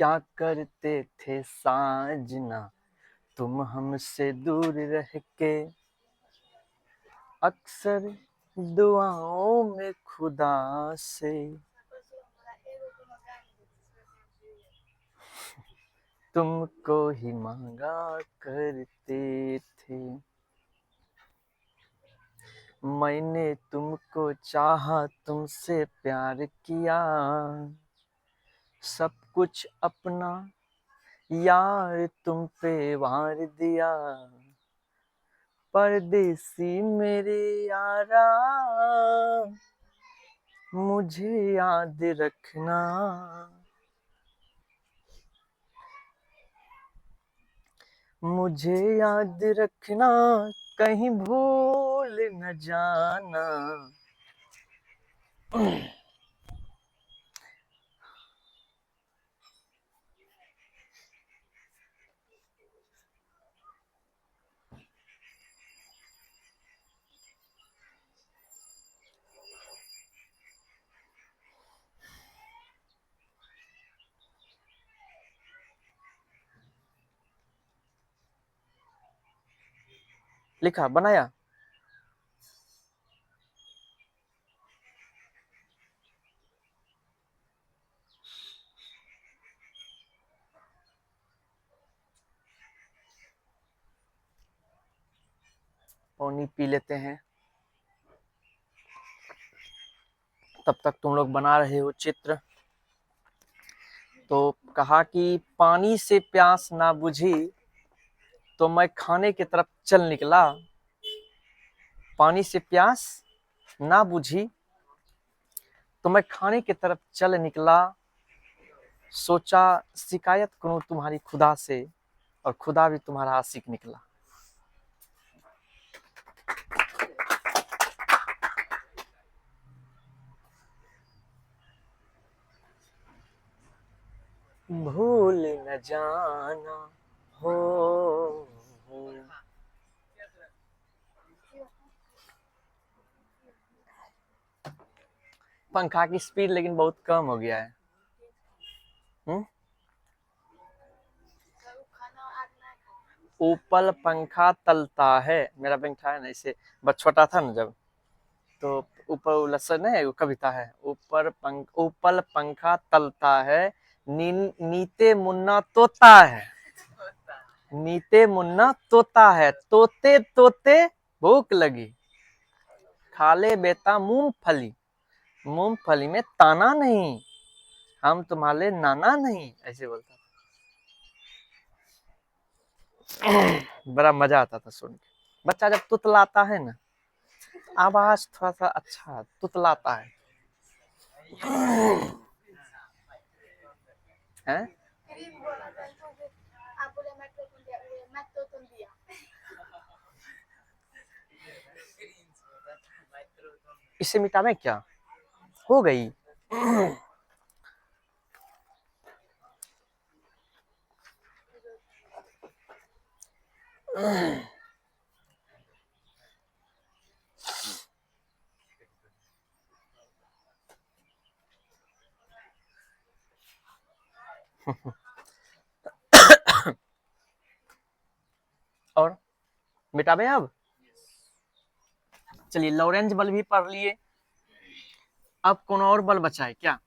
क्या करते थे साजना तुम हमसे दूर रह के, अक्सर दुआओं में खुदा से तुमको ही मांगा करते थे। मैंने तुमको चाहा, तुमसे प्यार किया, सब कुछ अपना यार तुम पे वार दिया, परदेसी मेरे यारा मुझे याद रखना, मुझे याद रखना, कहीं भूल न जाना। लिखा, बनाया? पानी पी लेते हैं, तब तक तुम लोग बना रहे हो चित्र। तो कहा कि पानी से प्यास ना बुझी तो मैं खाने की तरफ चल निकला, पानी से प्यास ना बुझी तो मैं खाने की तरफ चल निकला, सोचा शिकायत करूं तुम्हारी खुदा से, और खुदा भी तुम्हारा आशिक निकला। भूल न जाना हो, पंखा की स्पीड लेकिन बहुत कम हो गया है। ऊपर पंखा तलता है, मेरा पंखा है ना, इसे बस छोटा था ना जब, तो ऊपर उलसन है, वो कविता है, ऊपर पंखा तलता है, नीते मुन्ना तोता है, नीते मुन्ना तोता है, तोते तोते भूख लगी, खा ले बेटा मूंगफली, मूंगफली में ताना नहीं, हम तुम्हारे नाना नहीं, ऐसे बोलता था। बड़ा मजा आता था सुन के। बच्चा जब तुतलाता है ना, आवाज थोड़ा सा अच्छा तुतलाता है। हैं? इसे मिटावे क्या? हो गई। और मिटावे अब। चलिए लॉरेंज बल भी पढ़ लिए, अब कौन और बल बचा है क्या?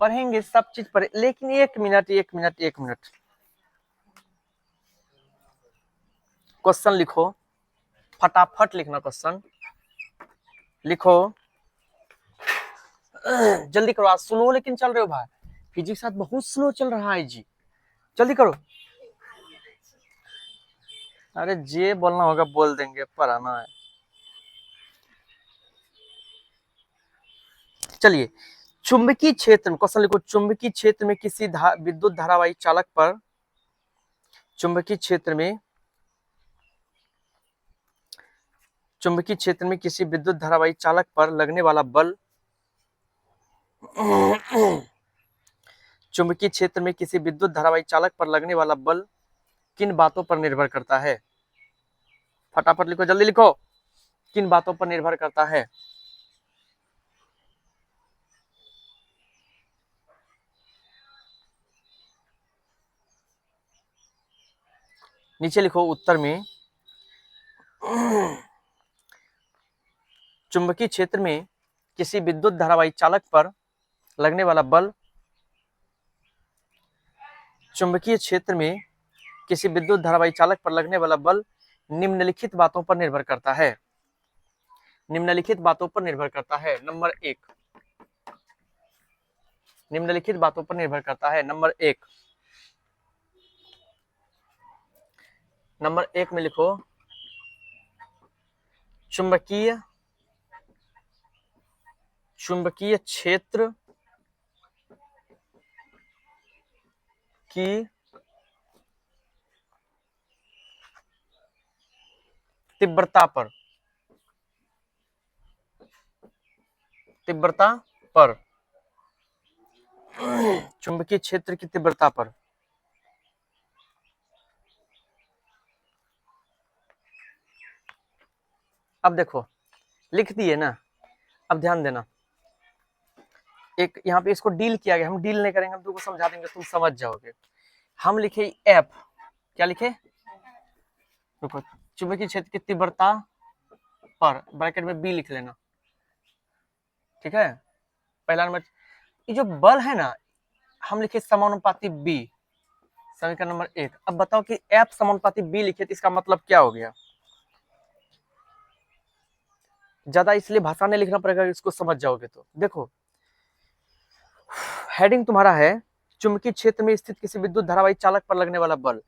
पढ़ेंगे सब चीज पढ़े, लेकिन एक मिनट क्वेश्चन लिखो, फटाफट लिखना क्वेश्चन लिखो, जल्दी करो, आज स्लो लेकिन चल रहे हो भाई, फिजिक्स आज बहुत स्लो चल रहा है जी, जल्दी करो। अरे जे बोलना होगा बोल देंगे, पढ़ाना है। चलिए चुंबकीय क्षेत्र में क्वेश्चन लिखो, चुंबकीय क्षेत्र में किसी विद्युत धारावाही चालक पर, चुंबकीय क्षेत्र में किसी विद्युत धारावाही चालक पर लगने वाला बल, चुंबकीय क्षेत्र में किसी विद्युत धारावाही चालक पर लगने वाला बल किन बातों पर निर्भर करता है? फटाफट लिखो, जल्दी लिखो, किन बातों पर निर्भर करता है? नीचे लिखो उत्तर में, चुंबकीय क्षेत्र में किसी विद्युत धारावाही चालक पर लगने वाला बल, चुंबकीय क्षेत्र में किसी विद्युत धारावाही चालक पर लगने वाला बल निम्नलिखित बातों पर निर्भर करता है, निम्नलिखित बातों पर निर्भर करता है। नंबर 1, निम्नलिखित बातों पर निर्भर करता है। नंबर 1, नंबर 1 में लिखो, चुंबकीय क्षेत्र की तीव्रता पर, चुंबकीय क्षेत्र की तीव्रता पर। अब देखो लिख दिए ना, अब ध्यान देना, एक यहाँ पे इसको डील किया गया, हम डील नहीं करेंगे, हम तुमको समझा देंगे, तुम समझ जाओगे। हम लिखे एफ, क्या लिखे? देखो चुंबकीय क्षेत्र की तीव्रता पर, ब्रैकेट में बी लिख लेना, ठीक है। पहला नंबर, ये जो बल है ना, हम लिखे समानुपाती बी, समीकरण नंबर 1। अब बताओ कि एफ समानुपाती बी लिखे तो इसका मतलब क्या हो गया? ज्यादा इसलिए भाषा नहीं लिखना पड़ेगा, इसको समझ जाओगे तो। देखो हेडिंग तुम्हारा है, चुंबकीय क्षेत्र में स्थित किसी विद्युत धारावाही चालक पर लगने वाला बल।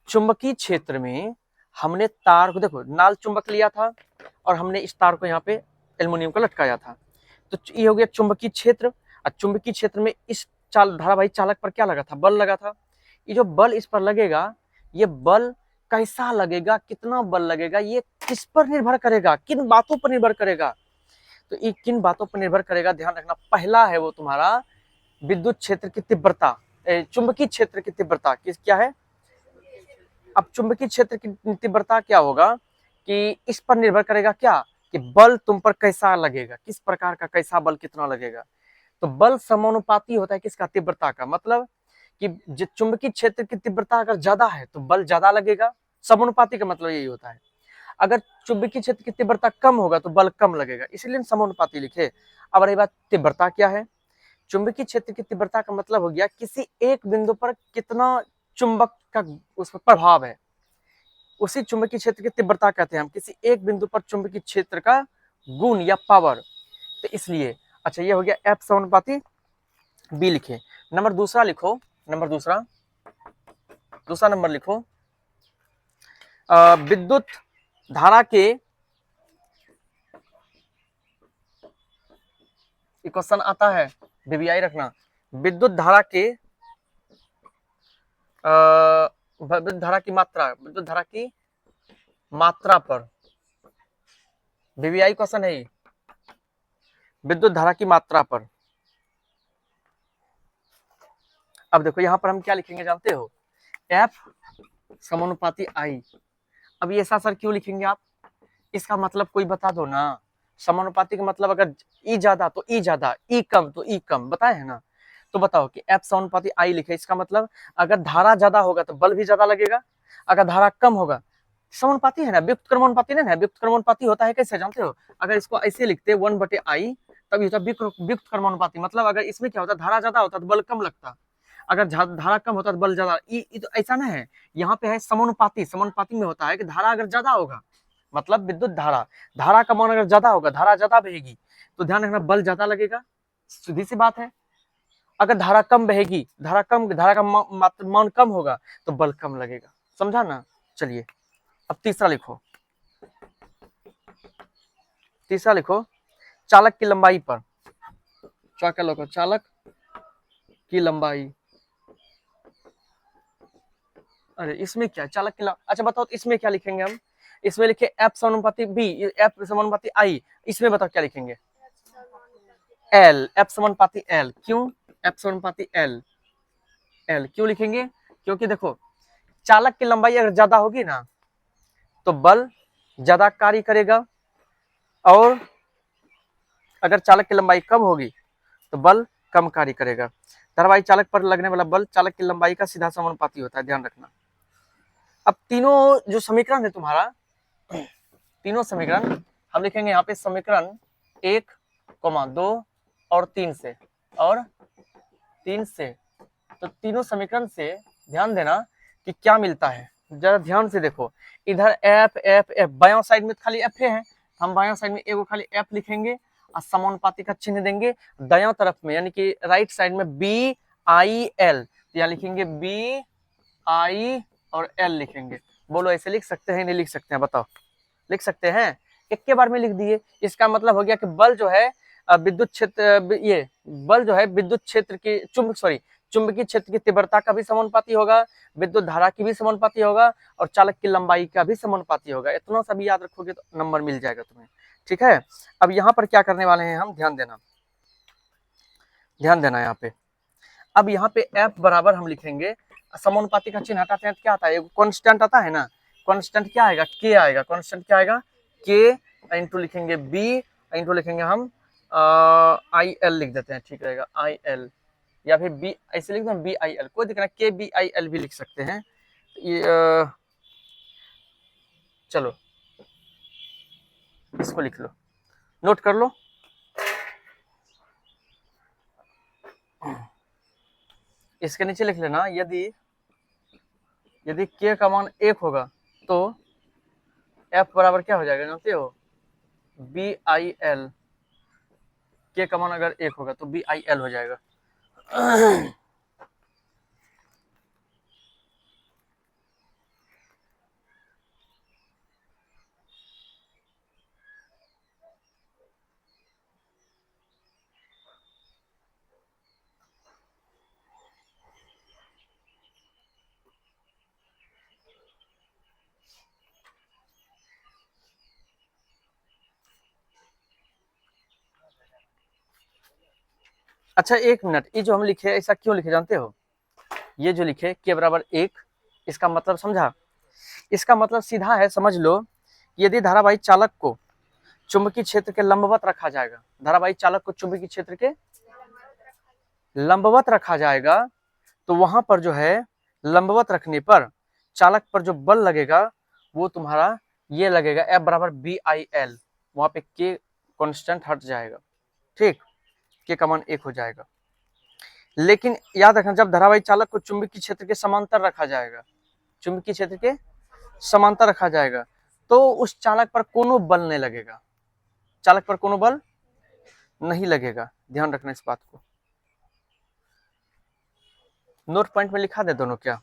चुंबकीय क्षेत्र में हमने तार को, देखो नाल चुंबक लिया था और हमने इस तार को यहाँ पे एल्युमिनियम को लटकाया था, तो ये हो गया चुंबकीय क्षेत्र। और चुंबकीय क्षेत्र में इस धारावाही चालक पर क्या लगा था? बल लगा था। ये जो बल इस पर लगेगा, ये बल कैसा लगेगा, कितना बल लगेगा, ये किस पर निर्भर करेगा, किन बातों पर निर्भर करेगा? तो ये किन बातों पर निर्भर करेगा, ध्यान रखना। पहला है वो तुम्हारा विद्युत क्षेत्र की तीव्रता, चुंबकीय क्षेत्र की तीव्रता किस क्या है? अब चुंबकीय क्षेत्र की तीव्रता क्या होगा कि इस पर निर्भर करेगा क्या, कि बल तुम पर कैसा लगेगा, किस प्रकार का, कैसा बल कितना लगेगा। तो बल समानुपाती होता है किसका, तीव्रता का। मतलब कि जो चुंबकीय क्षेत्र की तीव्रता अगर ज्यादा है तो बल ज्यादा लगेगा। समानुपाती का मतलब यही होता है। अगर चुंबकीय क्षेत्र की तीव्रता कम होगा तो बल कम लगेगा, इसीलिए समानुपाती लिखे। अब रही बात तीव्रता क्या है, चुंबकीय क्षेत्र की तीव्रता का मतलब हो गया किसी एक बिंदु पर कितना चुंबक का उस पर प्रभाव है, उसी चुंबकीय क्षेत्र की तीव्रता कहते हैं हम, किसी एक बिंदु पर चुंबकीय क्षेत्र का गुण या पावर। तो इसलिए अच्छा ये हो गया एफ समानुपाती बी लिखे। नंबर दूसरा लिखो, नंबर दूसरा नंबर लिखो, विद्युत धारा के, क्वेश्चन आता है वीवीआई रखना, विद्युत धारा के विद्युत धारा की मात्रा, विद्युत धारा की मात्रा पर, वीवीआई क्वेश्चन है ये, विद्युत धारा की मात्रा पर। अब देखो यहां पर हम क्या लिखेंगे जानते हो, एफ समानुपाती आई। अब ये ऐसा सर क्यों लिखेंगे आप, इसका मतलब कोई बता दो ना। समानुपाती का मतलब अगर ई ज्यादा तो ई ज्यादा, ई कम तो ई कम, बताए है ना। तो बताओ कि एफ समानुपाती आई लिखे, इसका मतलब अगर धारा ज्यादा होगा तो बल भी ज्यादा लगेगा, अगर धारा कम होगा, समानुपाती है ना, व्युत्क्रम क्रमानुपाती नहीं है, व्युत्क्रम क्रमानुपाती होता है कैसे जानते हो, अगर इसको ऐसे लिखते 1/i तब ये होता व्युत्क्रम क्रमानुपाती। मतलब अगर इसमें क्या होता, धारा ज्यादा होता तो बल कम लगता, अगर धारा कम होता तो बल ज्यादा। तो ऐसा ना है, यहाँ पे है समानुपाती। समानुपाती में होता है कि धारा अगर ज्यादा होगा, मतलब विद्युत धारा, धारा का मान अगर ज्यादा होगा, धारा ज्यादा बहेगी तो ध्यान रखना बल ज्यादा लगेगा, सीधी सी बात है। अगर धारा कम बहेगी, धारा का मान कम होगा तो बल कम लगेगा, समझा ना। चलिए अब तीसरा लिखो, तीसरा लिखो, चालक की लंबाई पर, क्या लिखो, चालक की लंबाई। अरे इसमें क्या चालक की अच्छा बताओ तो इसमें क्या लिखेंगे हम, इसमें लिखे एफ समानुपाती बी, एफ समानुपाती आई, इसमें बताओ क्या लिखेंगे, एल, एफ समानुपाती एल। क्यों एफ समानुपाती एल, एल क्यों लिखेंगे, क्योंकि देखो चालक की लंबाई अगर ज्यादा होगी ना तो बल ज्यादा कार्य करेगा, और अगर चालक की लंबाई कम होगी तो बल कम कार्य करेगा। धारावाही चालक पर लगने वाला बल चालक की लंबाई का सीधा समानुपाती होता है, ध्यान रखना। अब तीनों जो समीकरण है तुम्हारा, तीनों समीकरण हम लिखेंगे यहाँ पे, समीकरण 1, 2 और 3 से, और 3 से। तो तीनों समीकरण से ध्यान देना कि क्या मिलता है, जरा ध्यान से देखो। इधर एफ एफ एफ, बायों साइड में खाली एफ है, हम बायों साइड में एगो खाली एफ लिखेंगे और समानुपाती का चिन्ह देंगे। दायों तरफ में यानी कि राइट साइड में बी आई एल, तो यहाँ लिखेंगे बी आई और एल लिखेंगे। बोलो ऐसे लिख सकते हैं नहीं लिख सकते हैं, बताओ। लिख सकते हैं, एक के बार में लिख दिए। इसका मतलब हो गया कि बल जो है विद्युत क्षेत्र, ये बल जो है विद्युत क्षेत्र की चुंबकीय क्षेत्र की तीव्रता का भी समानुपाती होगा, विद्युत धारा की भी समानुपाती होगा, और चालक की लंबाई का भी समानुपाती होगा। इतना सभी याद रखोगे तो नंबर मिल जाएगा तुम्हें, ठीक है। अब यहाँ पर क्या करने वाले हैं हम, ध्यान देना, ध्यान देना यहाँ पे। अब यहाँ पे एफ बराबर हम लिखेंगे, समानुपाती का चिन्ह हटाते हैं तो क्या आता है, कांस्टेंट आता है ना, कांस्टेंट क्या आएगा, के आएगा, कांस्टेंट क्या आएगा, के इंटू लिखेंगे बी इंटू लिखेंगे हम आई एल लिख देते हैं, ठीक रहेगा, आई एल, या फिर बी ऐसे लिख दो, बी आई एल, कोई दिक्कत नहीं, के बी आई एल भी लिख सकते हैं। ये चलो इसको लिख लो, नोट कर लो। इसके नीचे लिख लेना, यदि के का मान 1 होगा तो एफ बराबर क्या हो जाएगा जानते हो, बी आई एल। के का मान अगर 1 होगा तो बी आई एल हो जाएगा। अच्छा एक मिनट, ये जो हम लिखे ऐसा क्यों लिखे जानते हो, ये जो लिखे के बराबर 1, इसका मतलब समझा, इसका मतलब सीधा है, समझ लो। यदि धारावाही चालक को चुंबकीय क्षेत्र के लंबवत रखा जाएगा। धारावाही चालक को चुंबकीय क्षेत्र के लंबवत रखा जाएगा, तो वहां पर जो है लंबवत रखने पर चालक पर जो बल लगेगा वो तुम्हारा ये लगेगा F बराबर BIL, वहां पे K कांस्टेंट हट जाएगा, ठीक, K का मान 1 हो जाएगा। लेकिन याद रखना, जब धारावाही चालक को चुंबकीय क्षेत्र के समांतर रखा जाएगा, चुंबकीय क्षेत्र के समांतर रखा जाएगा, तो उस चालक पर कोनो बल नहीं लगेगा, चालक पर कोनो बल नहीं लगेगा, ध्यान रखना इस बात को। नोट पॉइंट में लिखा दे दोनों क्या?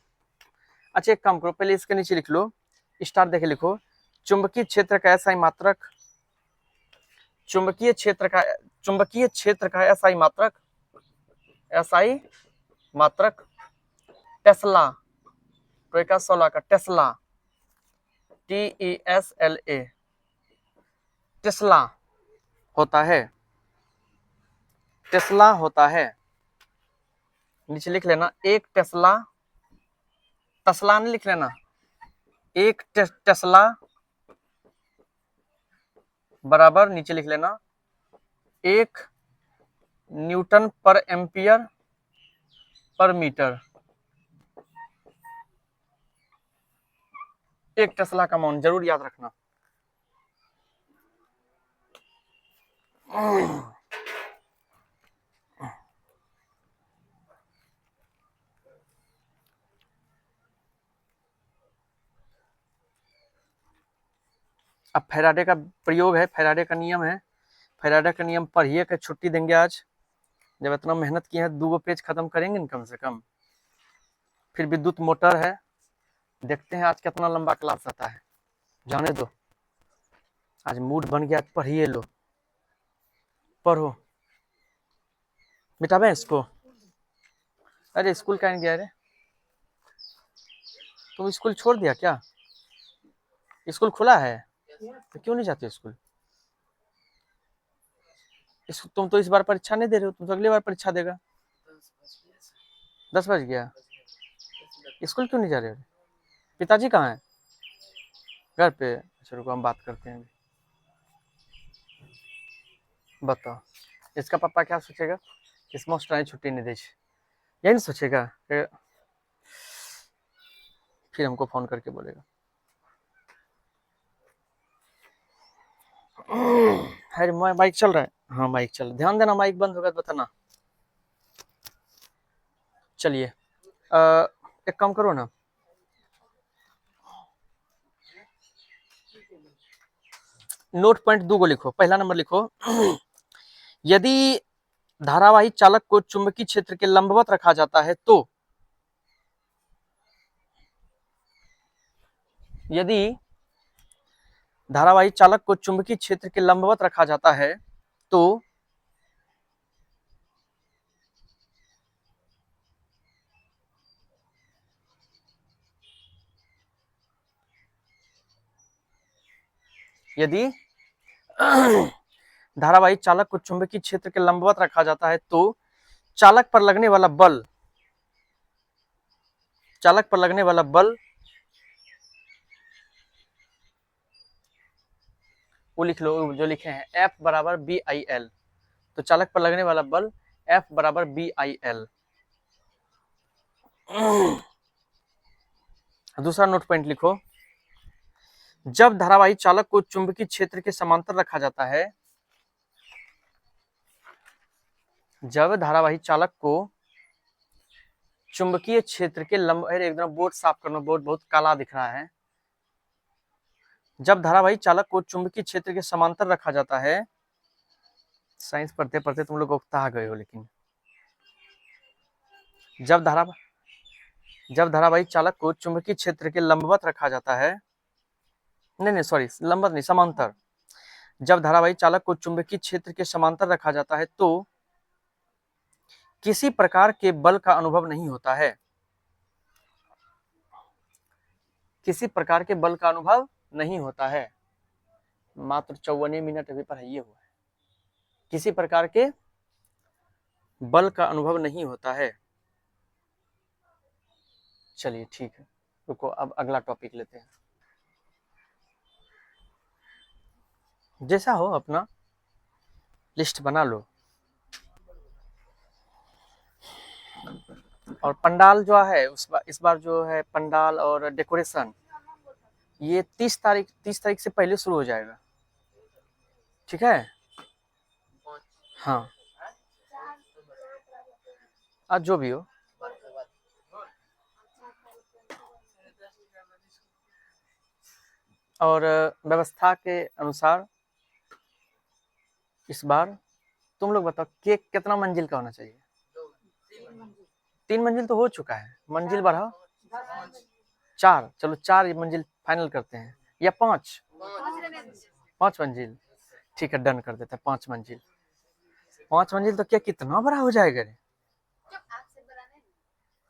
अच्छा एक काम करो, पहले इसके नीचे लिख लो, स्टार देखे लिखो, चुंबकीय क्षेत्र का SI मात्रक, चुंबकीय क्षेत्र का SI मात्रक, SI मात्रक टेस्ला, टोयोटा 16 का टेस्ला, TESLA, टेस्ला होता है, टेस्ला होता है, नीचे लिख लेना एक टेस्ला, टेस्ला नहीं लिख लेना, एक टेस्ला बराबर नीचे लिख लेना 1 न्यूटन पर एम्पियर पर मीटर। एक टेस्ला का मान जरूर याद रखना। अब फैराडे का प्रयोग है, फैराडे का नियम है, फैराडे का नियम पढ़िए कि छुट्टी देंगे आज, जब इतना मेहनत किए हैं 2 पेज खत्म करेंगे ना कम से कम। फिर विद्युत मोटर है, देखते हैं आज कितना लंबा क्लास आता है, जाने दो, आज मूड बन गया, पढ़िए लो, पढ़ो, मिटाबे इसको। अरे स्कूल कहाँ गया रे, तुम स्कूल छोड़ दिया क्या? स्कूल खुला है तो क्यों नहीं जाते स्कूल? तुम तो इस बार परीक्षा नहीं दे रहे हो, तुम तो अगली बार परीक्षा देगा। 10 बज गया, स्कूल क्यों नहीं जा रहे हो? पिताजी कहाँ हैं? घर पे? अच्छा रुको हम बात करते हैं। बताओ इसका पापा क्या सोचेगा, इस मास्टर छुट्टी नहीं दे, यही नहीं सोचेगा, फिर हमको फोन करके बोलेगा। अरे माइक चल रहा है? हाँ माइक चल, ध्यान देना, माइक बंद होगा तो बताना। चलिए एक काम करो ना, नोट पॉइंट 2 को लिखो। पहला नंबर लिखो, यदि धारावाही चालक को चुंबकीय क्षेत्र के लंबवत रखा जाता है तो, यदि धारावाही चालक को चुंबकीय क्षेत्र के लंबवत रखा जाता है तो यदि धारावाही चालक को चुंबकीय क्षेत्र के लंबवत रखा जाता है तो चालक पर लगने वाला बल, चालक पर लगने वाला बल वो लिख लो जो लिखे हैं, F बराबर BIL, तो चालक पर लगने वाला बल F बराबर BIL। दूसरा नोट पॉइंट लिखो, जब धारावाही चालक को चुंबकीय क्षेत्र के समांतर रखा जाता है, जब धारावाही चालक को चुंबकीय क्षेत्र के लंब, एकदम बोर्ड साफ करना, बोर्ड बहुत काला दिख रहा है। जब धारावाही चालक को चुंबकीय क्षेत्र के समांतर रखा जाता है, साइंस पढ़ते पढ़ते तुम लोग उकता गए हो, लेकिन जब धारावाही चालक को चुंबकीय क्षेत्र के लंबवत रखा जाता है, नहीं सॉरी, लंबवत नहीं, समांतर, जब धारावाही चालक को चुंबकीय क्षेत्र के समांतर रखा जाता है तो किसी प्रकार के बल का अनुभव नहीं होता है, किसी प्रकार के बल का अनुभव नहीं होता है। मात्र 54 मिनट अभी पढ़ाइए हुआ है, किसी प्रकार के बल का अनुभव नहीं होता है। चलिए ठीक है, रुको अब अगला टॉपिक लेते हैं। जैसा हो अपना लिस्ट बना लो। और पंडाल जो है इस बार जो है पंडाल और डेकोरेशन ये 30 तारीख से पहले शुरू हो जाएगा, ठीक है। हाँ, आज जो भी हो। और व्यवस्था के अनुसार इस बार तुम लोग बताओ केक कितना मंजिल का होना चाहिए? 3 मंजिल तो हो चुका है, मंजिल बढ़ाओ। 4, चलो 4 मंजिल फाइनल करते हैं, या 5? 5 मंजिल, ठीक है, डन कर देते हैं 5 मंजिल। 5 मंजिल तो क्या कितना बड़ा हो जाएगा रे?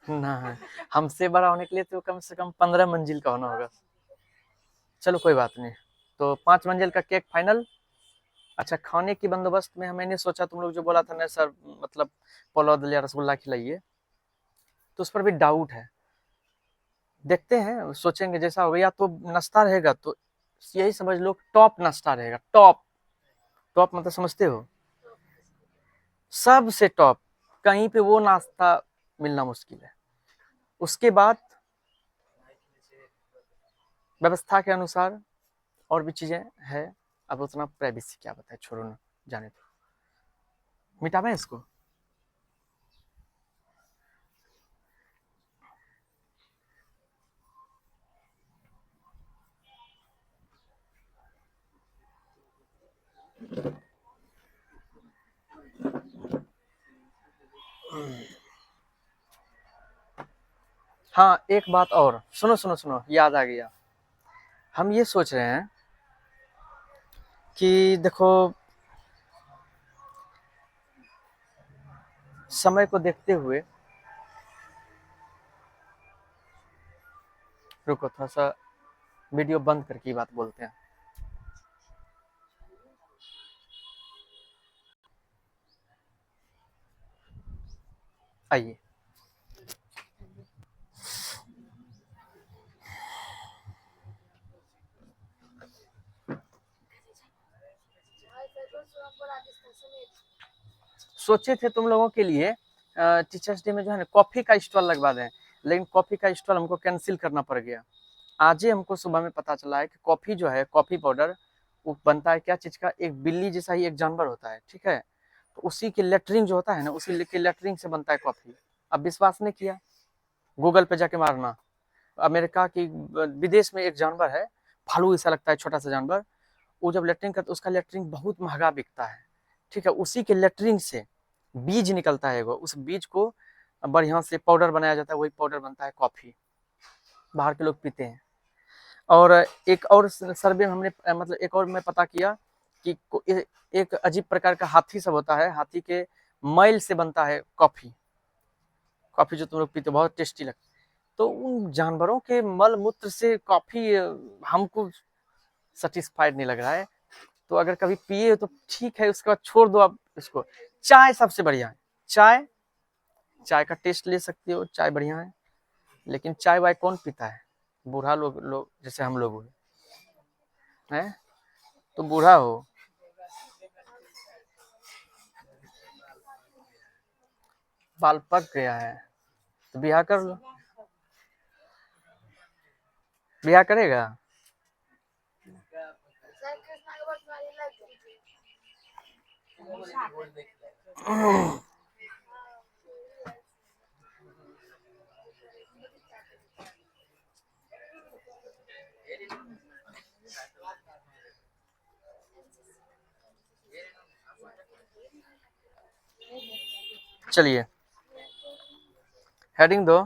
ना, हमसे बड़ा होने के लिए तो कम से कम 15 मंजिल का होना होगा। चलो कोई बात नहीं, तो 5 मंजिल का केक फाइनल। अच्छा, खाने की बंदोबस्त में मैंने सोचा तुम लोग जो बोला था ना सर, मतलब पुलाव दलिया रसगुल्ला खिलाइए, तो उस पर भी डाउट है। देखते हैं, सोचेंगे जैसा होगा। या तो नाश्ता रहेगा तो यही समझ लो टॉप नाश्ता रहेगा। टॉप टॉप मतलब समझते हो, सबसे टॉप। कहीं पे वो नाश्ता मिलना मुश्किल है। उसके बाद व्यवस्था के अनुसार और भी चीजें है। अब उतना प्राइवेसी क्या बताए, छोड़ो ना, जाने दो। मिटावे इसको। हाँ, एक बात और, सुनो सुनो सुनो, याद आ गया। हम ये सोच रहे हैं कि देखो, समय को देखते हुए, रुको थोड़ा सा वीडियो बंद करके ही बात बोलते हैं। आइए। सोचे थे तुम लोगों के लिए टीचर्स डे में जो है ना कॉफी का स्टॉल लगवा दें, लेकिन कॉफी का स्टॉल हमको कैंसिल करना पड़ गया। आज ही हमको सुबह में पता चला है कि कॉफी जो है, कॉफी पाउडर, वो बनता है क्या चीज का? एक बिल्ली जैसा ही एक जानवर होता है, ठीक है। तो उसी के लेटरिन जो होता है ना, उसी के लेटरिन से बनता है कॉफी। अब विश्वास नहीं किया, गूगल पे जाके मारना। अमेरिका की विदेश में एक जानवर है, भालू ऐसा लगता है, छोटा सा जानवर। वो जब लेटरिन करता है, उसका लेटरिन बहुत महंगा बिकता है, ठीक है। उसी के लेटरिन से बीज निकलता है वो, उस बीज को बढ़िया से पाउडर बनाया जाता है, वही पाउडर बनता है कॉफी। बाहर के लोग पीते हैं। और एक और सर्वे में हमने मतलब एक और मैं पता किया कि एक अजीब प्रकार का हाथी सब होता है, हाथी के मैल से बनता है कॉफी। कॉफी जो तुम लोग पीते हो बहुत टेस्टी लगता है। तो उन जानवरों के मल मूत्र से कॉफी हमको सेटिस्फाइड नहीं लग रहा है। तो अगर कभी पिए तो ठीक है, उसके बाद छोड़ दो आप इसको। चाय सबसे बढ़िया है। चाय, चाय का टेस्ट ले सकते हो, चाय बढ़िया है। लेकिन चाय वाय कौन पीता है? बूढ़ा लोग जैसे हम लोग हैं, तो बूढ़ा हो, बाल पक गया है, तो ब्याह कर लो। ब्याह करेगा? चलिए हेडिंग दो।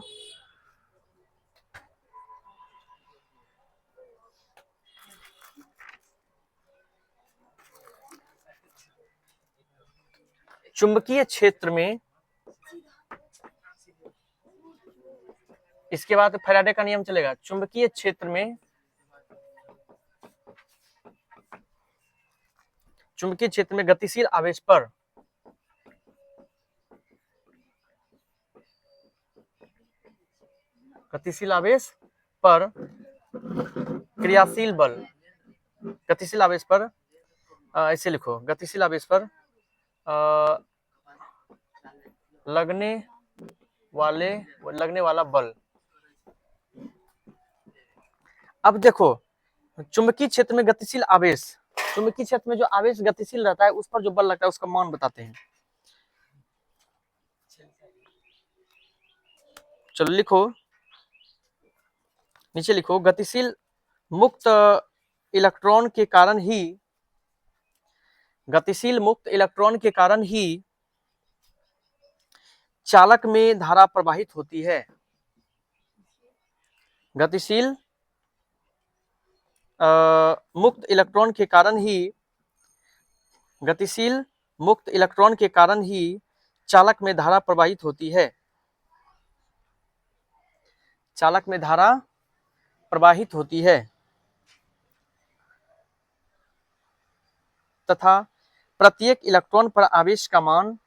चुंबकीय क्षेत्र में, इसके बाद फैराडे का नियम चलेगा। चुंबकीय क्षेत्र में, चुंबकीय क्षेत्र में गतिशील आवेश पर गतिशील आवेश पर क्रियाशील बल, गतिशील आवेश पर ऐसे लिखो, गतिशील आवेश पर अ, लगने वाला बल। अब देखो, चुंबकीय क्षेत्र में गतिशील आवेश, चुंबकीय क्षेत्र में जो आवेश गतिशील रहता है उस पर जो बल लगता है उसका मान बताते हैं। चलो लिखो, नीचे लिखो, गतिशील मुक्त इलेक्ट्रॉन के कारण ही, गतिशील मुक्त इलेक्ट्रॉन के कारण ही चालक में धारा प्रवाहित होती है। गतिशील मुक्त इलेक्ट्रॉन के कारण ही, गतिशील मुक्त इलेक्ट्रॉन के कारण ही चालक में धारा प्रवाहित होती है। चालक में धारा प्रवाहित होती है तथा प्रत्येक इलेक्ट्रॉन पर आवेश का मान,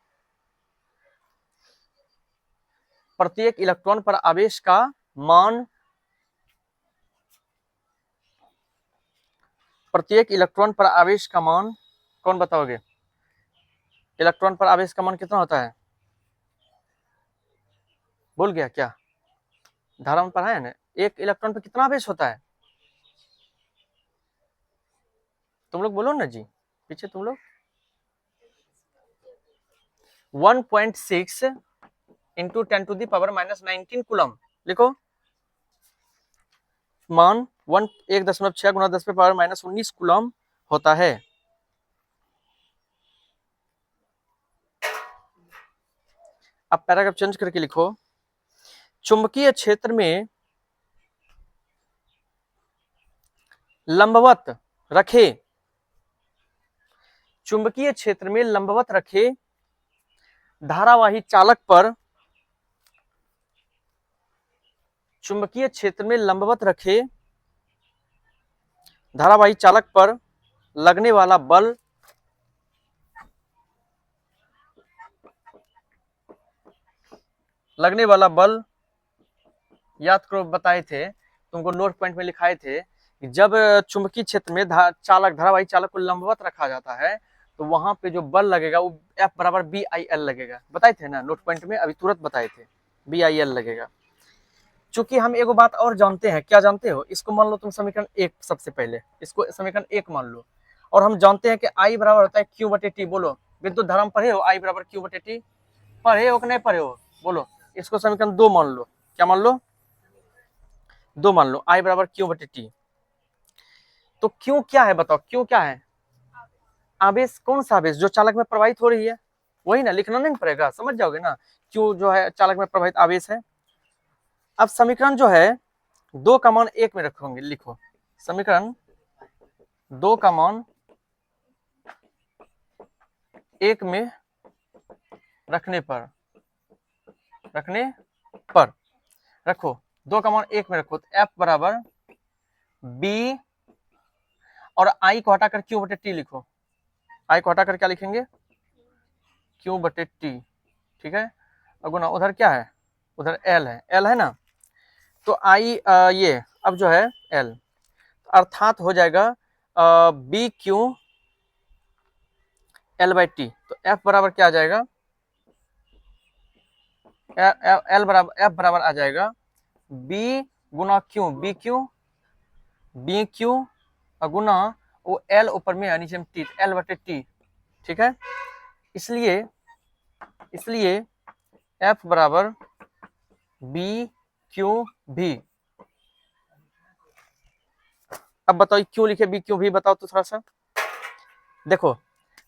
प्रत्येक इलेक्ट्रॉन पर आवेश का मान, प्रत्येक इलेक्ट्रॉन पर आवेश का मान, कौन बताओगे? इलेक्ट्रॉन पर आवेश का मान कितना होता है? भूल गया क्या? धारा में पढ़ा है ना, एक इलेक्ट्रॉन पर कितना आवेश होता है? तुम लोग बोलो ना जी, पीछे तुम लोग। 1.6 इंटू 10⁻⁻19 कूलम लिखो। मान 1.6 गुना 10⁻⁻19 कूलम होता है। अब पैराग्राफ चेंज करके लिखो, चुंबकीय क्षेत्र में लंबवत रखे, चुंबकीय क्षेत्र में लंबवत रखे धारावाही चालक पर, चुंबकीय क्षेत्र में लंबवत रखे धारावाही चालक पर लगने वाला बल, लगने वाला बल याद करो, बताए थे तुमको, नोट पॉइंट में लिखाए थे कि जब चुंबकीय क्षेत्र में चालक, धारावाही चालक को लंबवत रखा जाता है तो वहां पे जो बल लगेगा वो F बराबर BIL लगेगा। बताए थे ना नोट पॉइंट में, अभी तुरंत बताए थे, BIL लगेगा। चूंकि हम एगो बात और जानते हैं, क्या जानते हो? इसको मान लो तुम समीकरण 1, सबसे पहले इसको समीकरण 1 मान लो, और हम जानते हैं कि I बराबर होता है Q/T। बोलो, विद्युत धारा में पढ़े हो I बराबर Q/T? पढ़े हो कि नहीं पढ़े हो? बोलो। इसको समीकरण 2 मान लो। क्या मान लो? 2 मान लो, I बराबर Q/T। तो क्यों क्या है बताओ, क्यों क्या है? आवेश। कौन सा आवेश? जो चालक में प्रवाहित हो रही है, वही ना, लिखना नहीं पड़ेगा, समझ जाओगे ना। क्यों जो है चालक में प्रवाहित आवेश है। अब समीकरण जो है 2 का मान 1 में रखोगे, लिखो समीकरण 2 का मान 1 में रखने पर रखो, 2 का मान 1 में रखो तो F बराबर B और I को हटाकर Q/T लिखो। I को हटाकर क्या लिखेंगे? Q/T, ठीक है। और गुना उधर क्या है? उधर L है ना, तो I ये अब जो है L, अर्थात हो जाएगा BQ L/T। तो F बराबर क्या आ जाएगा? L बराबर F बराबर आ जाएगा B गुना Q, BQ और गुना वो L ऊपर में है, नीचे में T, L/T, ठीक है। इसलिए F बराबर BQV। अब बताओ क्यों लिखे BQV, बताओ तो थोड़ा सा। देखो,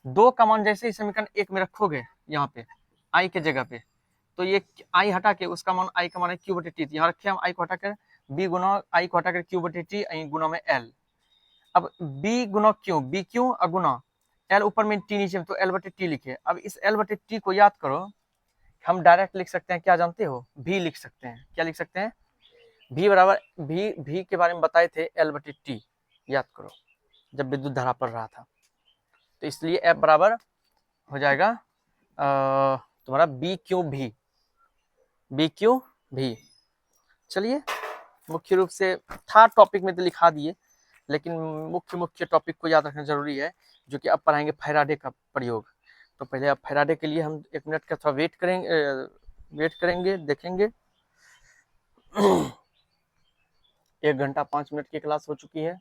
2 का मान जैसे ही समीकरण 1 में रखोगे यहाँ पे I के जगह पे, तो ये I हटा के उसका मान, I का मान है Q/T, यहाँ रखे हम I को हटाकर B गुना I को हटाकर Q/T गुना में L। अब B गुना Q, BQ और गुना L ऊपर में T नीचे में, तो L/T लिखे। अब इस L/T को याद करो, हम डायरेक्ट लिख सकते हैं, क्या जानते हो? V लिख सकते हैं। क्या लिख सकते हैं? V बराबर V के बारे में बताए थे L/T, याद करो जब विद्युत धारा पड़ रहा था। तो इसलिए F बराबर हो जाएगा तुम्हारा BQV। चलिए, मुख्य रूप से था टॉपिक में तो लिखा दिए, लेकिन मुख्य मुख्य टॉपिक को याद रखना जरूरी है, जो कि अब पढ़ाएंगे फैराडे का प्रयोग। तो पहले अब फैराडे के लिए हम 1 मिनट का थोड़ा वेट करेंगे, देखेंगे। 1 घंटा 5 मिनट की क्लास हो चुकी है।